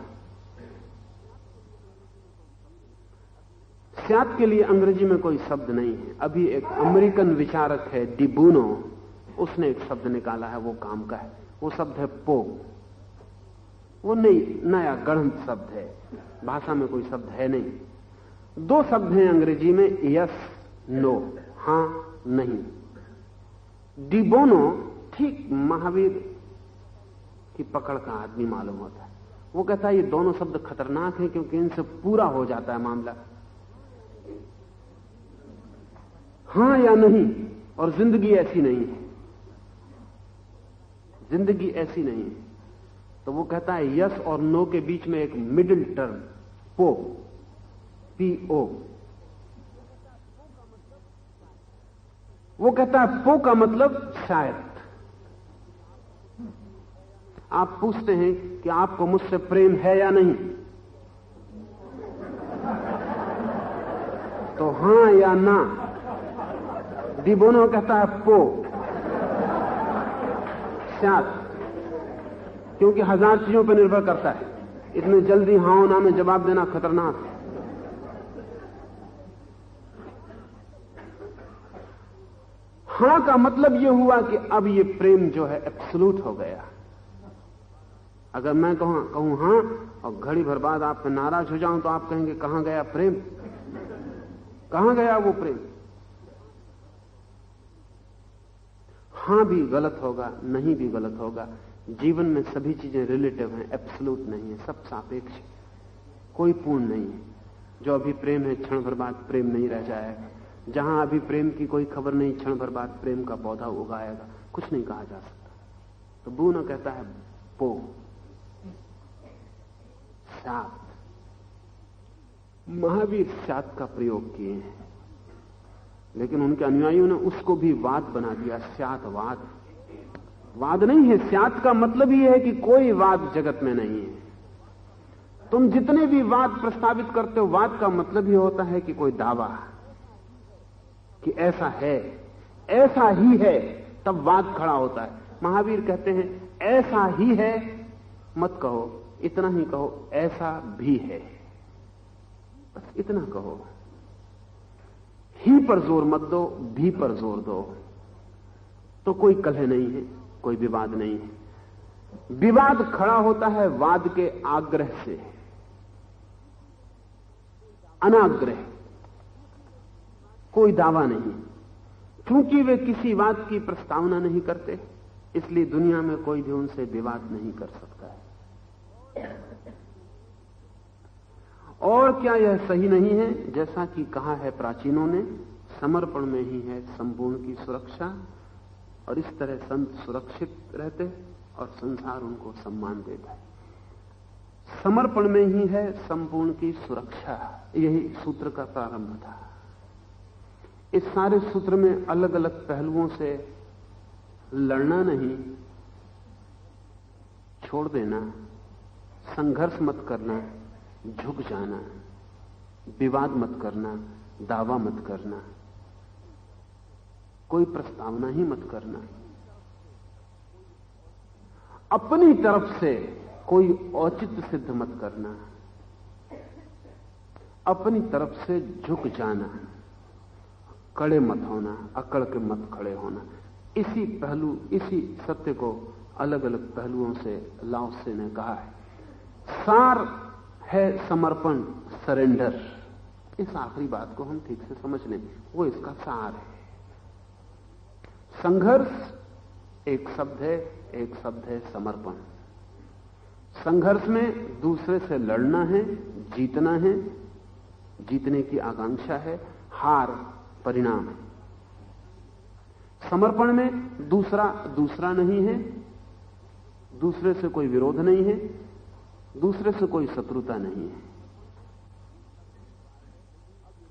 स्यात के लिए अंग्रेजी में कोई शब्द नहीं है। अभी एक अमेरिकन विचारक है डी बोनो, उसने एक शब्द निकाला है, वो काम का है। वो शब्द है पो। वो नया गढ़ंत शब्द है, भाषा में कोई शब्द है नहीं। दो शब्द हैं अंग्रेजी में, यस नो, हां नहीं। डी बोनो ठीक महावीर की पकड़ का आदमी मालूम होता है। वो कहता है ये दोनों शब्द खतरनाक हैं, क्योंकि इनसे पूरा हो जाता है मामला, हां या नहीं। और जिंदगी ऐसी नहीं है, जिंदगी ऐसी नहीं है। तो वो कहता है यस और नो के बीच में एक मिडिल टर्म, पो, पीओ। वो कहता है पो का मतलब शायद। आप पूछते हैं कि आपको मुझसे प्रेम है या नहीं, तो हां या ना। डी बोनो कहता है पो, शायद, क्योंकि हजार चीजों पर निर्भर करता है। इतने जल्दी हां ना में जवाब देना खतरनाक है। हां का मतलब यह हुआ कि अब ये प्रेम जो है एब्सोल्यूट हो गया। अगर मैं कहूं हां और घड़ी भर बाद आप पे नाराज हो जाऊं तो आप कहेंगे कहां गया प्रेम, कहां गया वो प्रेम। हां भी गलत होगा, नहीं भी गलत होगा। जीवन में सभी चीजें रिलेटिव हैं, एब्सोल्यूट नहीं है, सब सापेक्ष है, कोई पूर्ण नहीं है। जो अभी प्रेम है क्षण भर बाद प्रेम नहीं रह जाएगा। जहां अभी प्रेम की कोई खबर नहीं, क्षण भर बाद प्रेम का पौधा उगाएगा, कुछ नहीं कहा जा सकता। तो बूनो कहता है पो, स्यात्। महावीर स्यात् का प्रयोग किए हैं, लेकिन उनके अनुयायियों ने उसको भी वाद बना दिया। स्यात् वाद, वाद नहीं है। स्यात् का मतलब ही है कि कोई वाद जगत में नहीं है। तुम जितने भी वाद प्रस्तावित करते हो, वाद का मतलब ही होता है कि कोई दावा कि ऐसा है, ऐसा ही है, तब वाद खड़ा होता है। महावीर कहते हैं ऐसा ही है मत कहो, इतना ही कहो ऐसा भी है। बस इतना कहो, ही पर जोर मत दो, भी पर जोर दो, तो कोई कलह नहीं है, कोई विवाद नहीं है। विवाद खड़ा होता है वाद के आग्रह से, अनाग्रह, कोई दावा नहीं। क्योंकि वे किसी बात की प्रस्तावना नहीं करते, इसलिए दुनिया में कोई भी उनसे विवाद नहीं कर सकता है। और क्या यह सही नहीं है, जैसा कि कहा है प्राचीनों ने, समर्पण में ही है संपूर्ण की सुरक्षा। और इस तरह संत सुरक्षित रहते और संसार उनको सम्मान देता है। समर्पण में ही है संपूर्ण की सुरक्षा, यही सूत्र का प्रारंभ था। इस सारे सूत्र में अलग अलग पहलुओं से लड़ना नहीं, छोड़ देना, संघर्ष मत करना, झुक जाना, विवाद मत करना, दावा मत करना, कोई प्रस्तावना ही मत करना, अपनी तरफ से कोई औचित्य सिद्ध मत करना, अपनी तरफ से झुक जाना, कड़े मत होना, अकड़ के मत खड़े होना। इसी पहलू, इसी सत्य को अलग अलग पहलुओं से लाओ त्से ने कहा है। सार है समर्पण, सरेंडर। इस आखिरी बात को हम ठीक से समझ लें, वो इसका सार है। संघर्ष एक शब्द है, एक शब्द है समर्पण। संघर्ष में दूसरे से लड़ना है, जीतना है, जीतने की आकांक्षा है, हार परिणाम है। समर्पण में दूसरा नहीं है, दूसरे से कोई विरोध नहीं है, दूसरे से कोई शत्रुता नहीं है।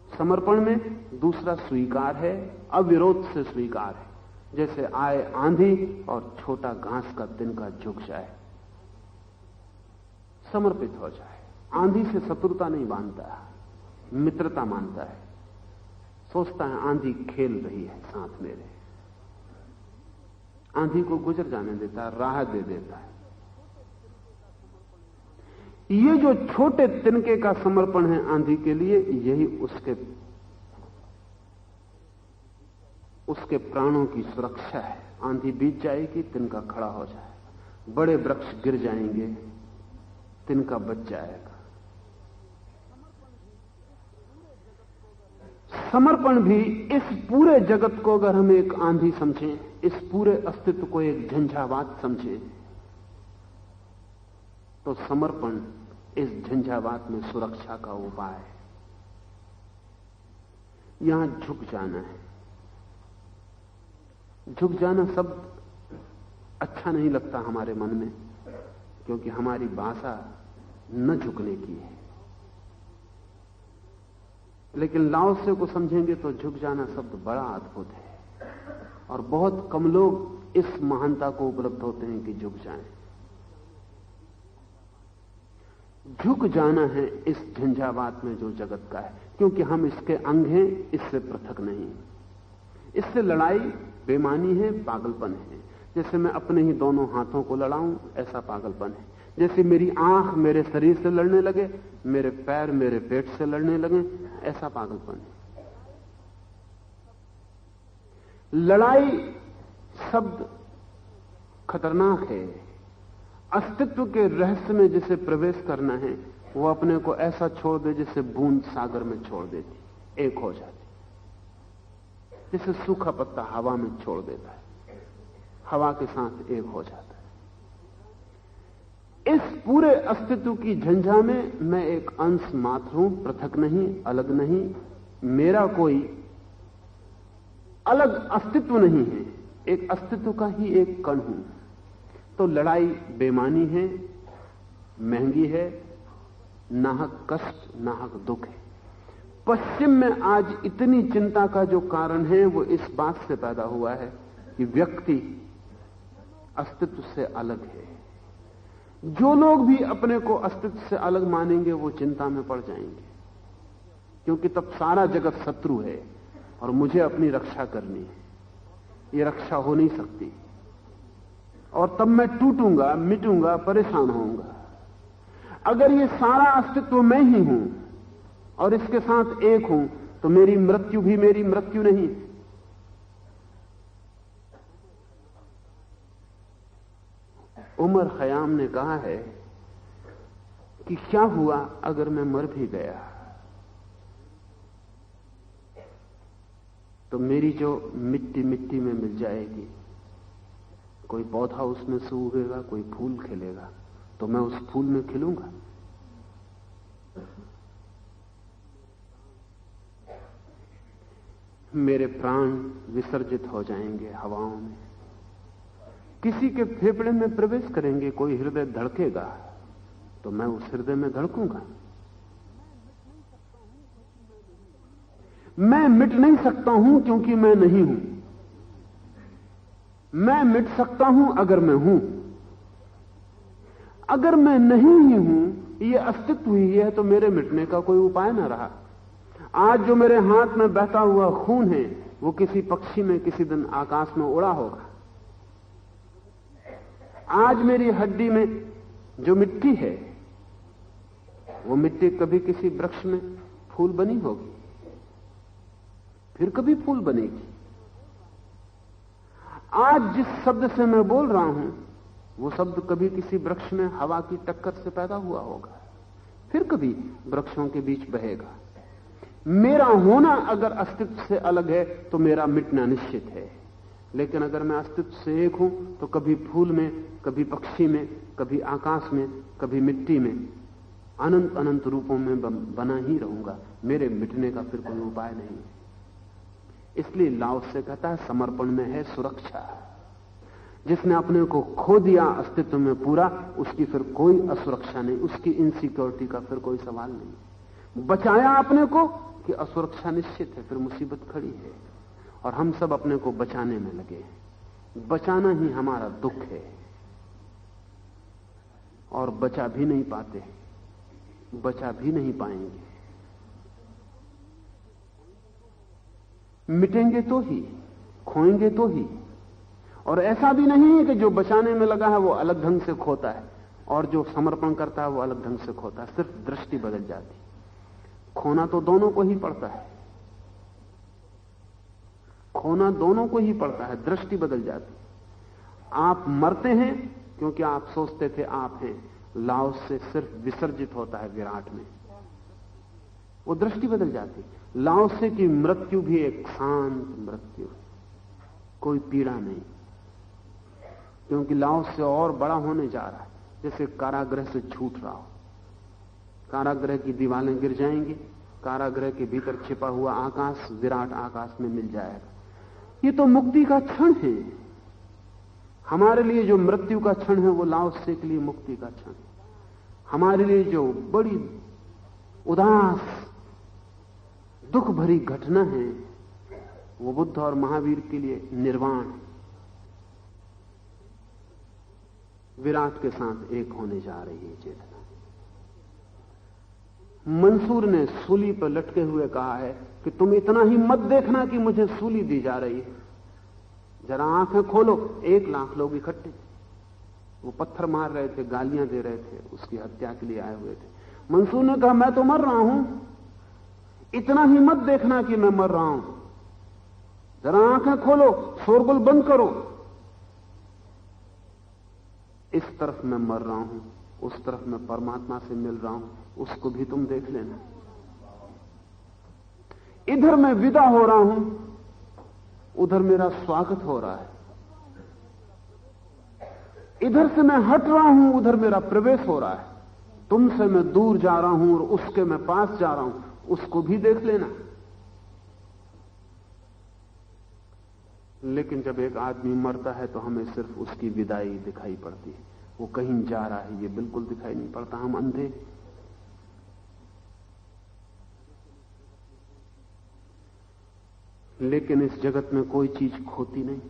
समर्पण में दूसरा स्वीकार है, अविरोध से स्वीकार है। जैसे आए आंधी और छोटा घास का तिनका झुक जाए, समर्पित हो जाए। आंधी से शत्रुता नहीं बांधता, मित्रता मानता है। सोचता है आंधी खेल रही है साथ मेरे, आंधी को गुजर जाने देता है, राहत दे देता है। ये जो छोटे तिनके का समर्पण है आंधी के लिए, यही उसके प्राणों की सुरक्षा है। आंधी बीत जाएगी, तिनका खड़ा हो जाएगा। बड़े वृक्ष गिर जाएंगे, तिनका बच जाएगा। समर्पण भी इस पूरे जगत को अगर हम एक आंधी समझें, इस पूरे अस्तित्व को एक झंझावात समझें, तो समर्पण इस झंझावात में सुरक्षा का उपाय है। यहां झुक जाना है। झुक जाना शब्द अच्छा नहीं लगता हमारे मन में, क्योंकि हमारी भाषा न झुकने की है। लेकिन लाओ त्से को समझेंगे तो झुक जाना शब्द बड़ा अद्भुत है, और बहुत कम लोग इस महानता को उपलब्ध होते हैं कि झुक जाएं। झुक जाना है इस झंझावात में जो जगत का है, क्योंकि हम इसके अंग हैं, इससे पृथक नहीं। इससे लड़ाई बेमानी है, पागलपन है। जैसे मैं अपने ही दोनों हाथों को लड़ाऊं, ऐसा पागलपन है। जैसे मेरी आंख मेरे शरीर से लड़ने लगे, मेरे पैर मेरे पेट से लड़ने लगे, ऐसा पागलपन है। लड़ाई शब्द खतरनाक है। अस्तित्व के रहस्य में जिसे प्रवेश करना है, वो अपने को ऐसा छोड़ दे जैसे बूंद सागर में छोड़ देती, एक हो जाती। जैसे सूखा पत्ता हवा में छोड़ देता है, हवा के साथ एक हो जाता है। इस पूरे अस्तित्व की झंझा में मैं एक अंश मात्र हूं, पृथक नहीं, अलग नहीं। मेरा कोई अलग अस्तित्व नहीं है, एक अस्तित्व का ही एक कण हूं। तो लड़ाई बेमानी है, महंगी है, नाहक कष्ट, नाहक दुख है। पश्चिम में आज इतनी चिंता का जो कारण है वो इस बात से पैदा हुआ है कि व्यक्ति अस्तित्व से अलग है। जो लोग भी अपने को अस्तित्व से अलग मानेंगे वो चिंता में पड़ जाएंगे, क्योंकि तब सारा जगत शत्रु है और मुझे अपनी रक्षा करनी है, ये रक्षा हो नहीं सकती, और तब मैं टूटूंगा, मिटूंगा, परेशान होऊंगा। अगर ये सारा अस्तित्व मैं ही हूं और इसके साथ एक हूं, तो मेरी मृत्यु भी मेरी मृत्यु नहीं। उमर खयाम ने कहा है कि क्या हुआ अगर मैं मर भी गया, तो मेरी जो मिट्टी मिट्टी में मिल जाएगी, कोई पौधा उसमें से उगेगा, कोई फूल खिलेगा, तो मैं उस फूल में खिलूंगा। मेरे प्राण विसर्जित हो जाएंगे हवाओं में, किसी के फेफड़े में प्रवेश करेंगे, कोई हृदय धड़केगा, तो मैं उस हृदय में धड़कूंगा। मैं मिट नहीं सकता हूं क्योंकि मैं नहीं हूं। मैं मिट सकता हूं अगर मैं हूं। अगर मैं नहीं ही हूं, ये अस्तित्व ही है, तो मेरे मिटने का कोई उपाय ना रहा। आज जो मेरे हाथ में बहता हुआ खून है वो किसी पक्षी में किसी दिन आकाश में उड़ा होगा। आज मेरी हड्डी में जो मिट्टी है वो मिट्टी कभी किसी वृक्ष में फूल बनी होगी, फिर कभी फूल बनेगी। आज जिस शब्द से मैं बोल रहा हूं वो शब्द कभी किसी वृक्ष में हवा की टक्कर से पैदा हुआ होगा, फिर कभी वृक्षों के बीच बहेगा। मेरा होना अगर अस्तित्व से अलग है तो मेरा मिटना निश्चित है, लेकिन अगर मैं अस्तित्व से एक हूं तो कभी फूल में, कभी पक्षी में, कभी आकाश में, कभी मिट्टी में, अनंत अनंत रूपों में बना ही रहूंगा। मेरे मिटने का फिर कोई उपाय नहीं। इसलिए लाओ से कहता है समर्पण में है सुरक्षा। जिसने अपने को खो दिया अस्तित्व में पूरा, उसकी फिर कोई असुरक्षा नहीं, उसकी इनसिक्योरिटी का फिर कोई सवाल नहीं। बचाया अपने को कि असुरक्षा निश्चित है, फिर मुसीबत खड़ी है। और हम सब अपने को बचाने में लगे हैं। बचाना ही हमारा दुख है और बचा भी नहीं पाते, बचा भी नहीं पाएंगे। मिटेंगे तो ही, खोएंगे तो ही। और ऐसा भी नहीं है कि जो बचाने में लगा है वो अलग ढंग से खोता है और जो समर्पण करता है वो अलग ढंग से खोता है। सिर्फ दृष्टि बदल जाती। खोना तो दोनों को ही पड़ता है, खोना दोनों को ही पड़ता है, दृष्टि बदल जाती। आप मरते हैं क्योंकि आप सोचते थे आप हैं। लाओस से सिर्फ विसर्जित होता है विराट में, वो दृष्टि बदल जाती। लाओस से की मृत्यु भी एक शांत मृत्यु, कोई पीड़ा नहीं, क्योंकि लाओस से और बड़ा होने जा रहा है। जैसे कारागृह से छूट रहा हो, कारागृह की दीवारें गिर जाएंगी, कारागृह के भीतर छिपा हुआ आकाश विराट आकाश में मिल जाएगा। ये तो मुक्ति का क्षण है। हमारे लिए जो मृत्यु का क्षण है वो लाओस से के लिए मुक्ति का क्षण है। हमारे लिए जो बड़ी उदास दुख भरी घटना है वो बुद्ध और महावीर के लिए निर्वाण। विराट के साथ एक होने जा रही है चेतना। मंसूर ने सूली पर लटके हुए कहा है कि तुम इतना ही मत देखना कि मुझे सूली दी जा रही है, जरा आंखें खोलो। 1 लाख लोग इकट्ठे, वो पत्थर मार रहे थे, गालियां दे रहे थे, उसकी हत्या के लिए आए हुए थे। मंसूर ने कहा मैं तो मर रहा हूं, इतना ही मत देखना कि मैं मर रहा हूं, जरा आंखें खोलो, शोरगुल बंद करो। इस तरफ मैं मर रहा हूं, उस तरफ मैं परमात्मा से मिल रहा हूं, उसको भी तुम देख लेना। इधर मैं विदा हो रहा हूं, उधर मेरा स्वागत हो रहा है। इधर से मैं हट रहा हूं, उधर मेरा प्रवेश हो रहा है। तुमसे मैं दूर जा रहा हूं और उसके मैं पास जा रहा हूं, उसको भी देख लेना। लेकिन जब एक आदमी मरता है तो हमें सिर्फ उसकी विदाई दिखाई पड़ती है, वो कहीं जा रहा है ये बिल्कुल दिखाई नहीं पड़ता। हम अंधे, लेकिन इस जगत में कोई चीज खोती नहीं,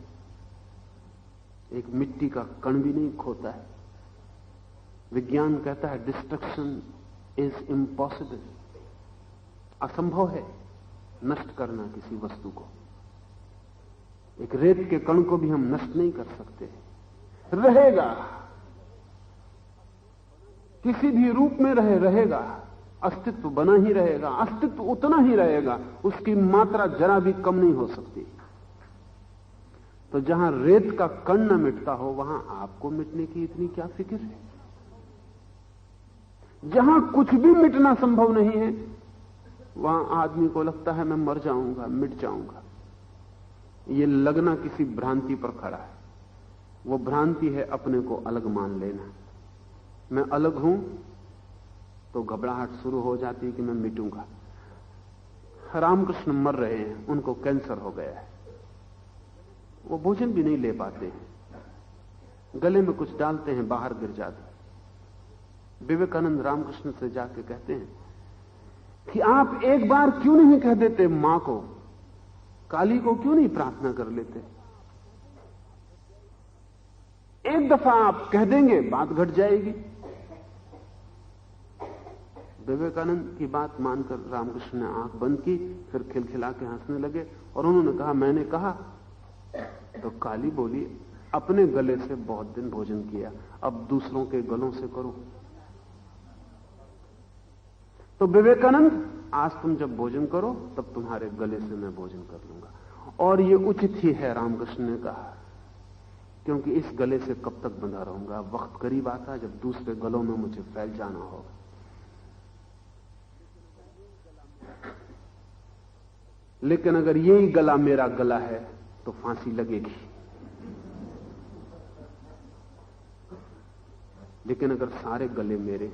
एक मिट्टी का कण भी नहीं खोता है। विज्ञान कहता है डिस्ट्रक्शन इज इम्पॉसिबल, असंभव है नष्ट करना किसी वस्तु को। एक रेत के कण को भी हम नष्ट नहीं कर सकते, रहेगा, किसी भी रूप में रहेगा, अस्तित्व बना ही रहेगा, अस्तित्व उतना ही रहेगा, उसकी मात्रा जरा भी कम नहीं हो सकती। तो जहां रेत का कण न मिटता हो वहां आपको मिटने की इतनी क्या फिक्र है? जहां कुछ भी मिटना संभव नहीं है वहां आदमी को लगता है मैं मर जाऊंगा, मिट जाऊंगा। ये लगना किसी भ्रांति पर खड़ा है। वो भ्रांति है अपने को अलग मान लेना। मैं अलग हूं तो घबराहट शुरू हो जाती है कि मैं मिटूंगा। रामकृष्ण मर रहे हैं, उनको कैंसर हो गया है, वो भोजन भी नहीं ले पाते हैं, गले में कुछ डालते हैं बाहर गिर जाते। विवेकानंद रामकृष्ण से जाके कहते हैं कि आप एक बार क्यों नहीं कह देते मां को, काली को क्यों नहीं प्रार्थना कर लेते? एक दफा आप कह देंगे बात घट जाएगी। विवेकानंद की बात मानकर रामकृष्ण ने आंख बंद की, फिर खिलखिला के हंसने लगे और उन्होंने कहा मैंने कहा। तो काली बोली अपने गले से बहुत दिन भोजन किया, अब दूसरों के गलों से करो। तो विवेकानंद आज तुम जब भोजन करो तब तुम्हारे गले से मैं भोजन कर लूंगा। और ये उचित ही है, रामकृष्ण ने कहा, क्योंकि इस गले से कब तक बंधा रहूंगा? वक्त करीब आता है जब दूसरे गलों में मुझे फैल जाना होगा। लेकिन अगर यही गला मेरा गला है तो फांसी लगेगी, लेकिन अगर सारे गले मेरे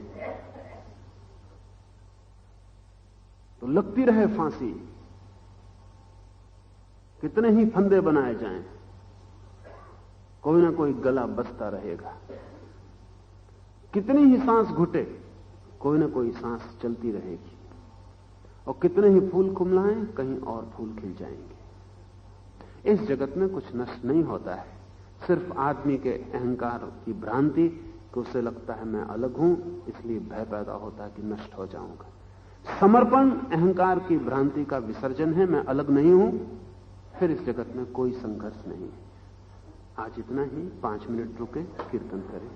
तो लगती रहे फांसी। कितने ही फंदे बनाए जाएं, कोई ना कोई गला बसता रहेगा। कितनी ही सांस घुटे, कोई ना कोई सांस चलती रहेगी। और कितने ही फूल कुमलाएं, कहीं और फूल खिल जाएंगे। इस जगत में कुछ नष्ट नहीं होता है, सिर्फ आदमी के अहंकार की भ्रांति कि उसे लगता है मैं अलग हूं, इसलिए भय पैदा होता है कि नष्ट हो जाऊंगा। समर्पण अहंकार की भ्रांति का विसर्जन है, मैं अलग नहीं हूं, फिर इस जगत में कोई संघर्ष नहीं है। आज इतना ही, 5 मिनट रुके, कीर्तन करें।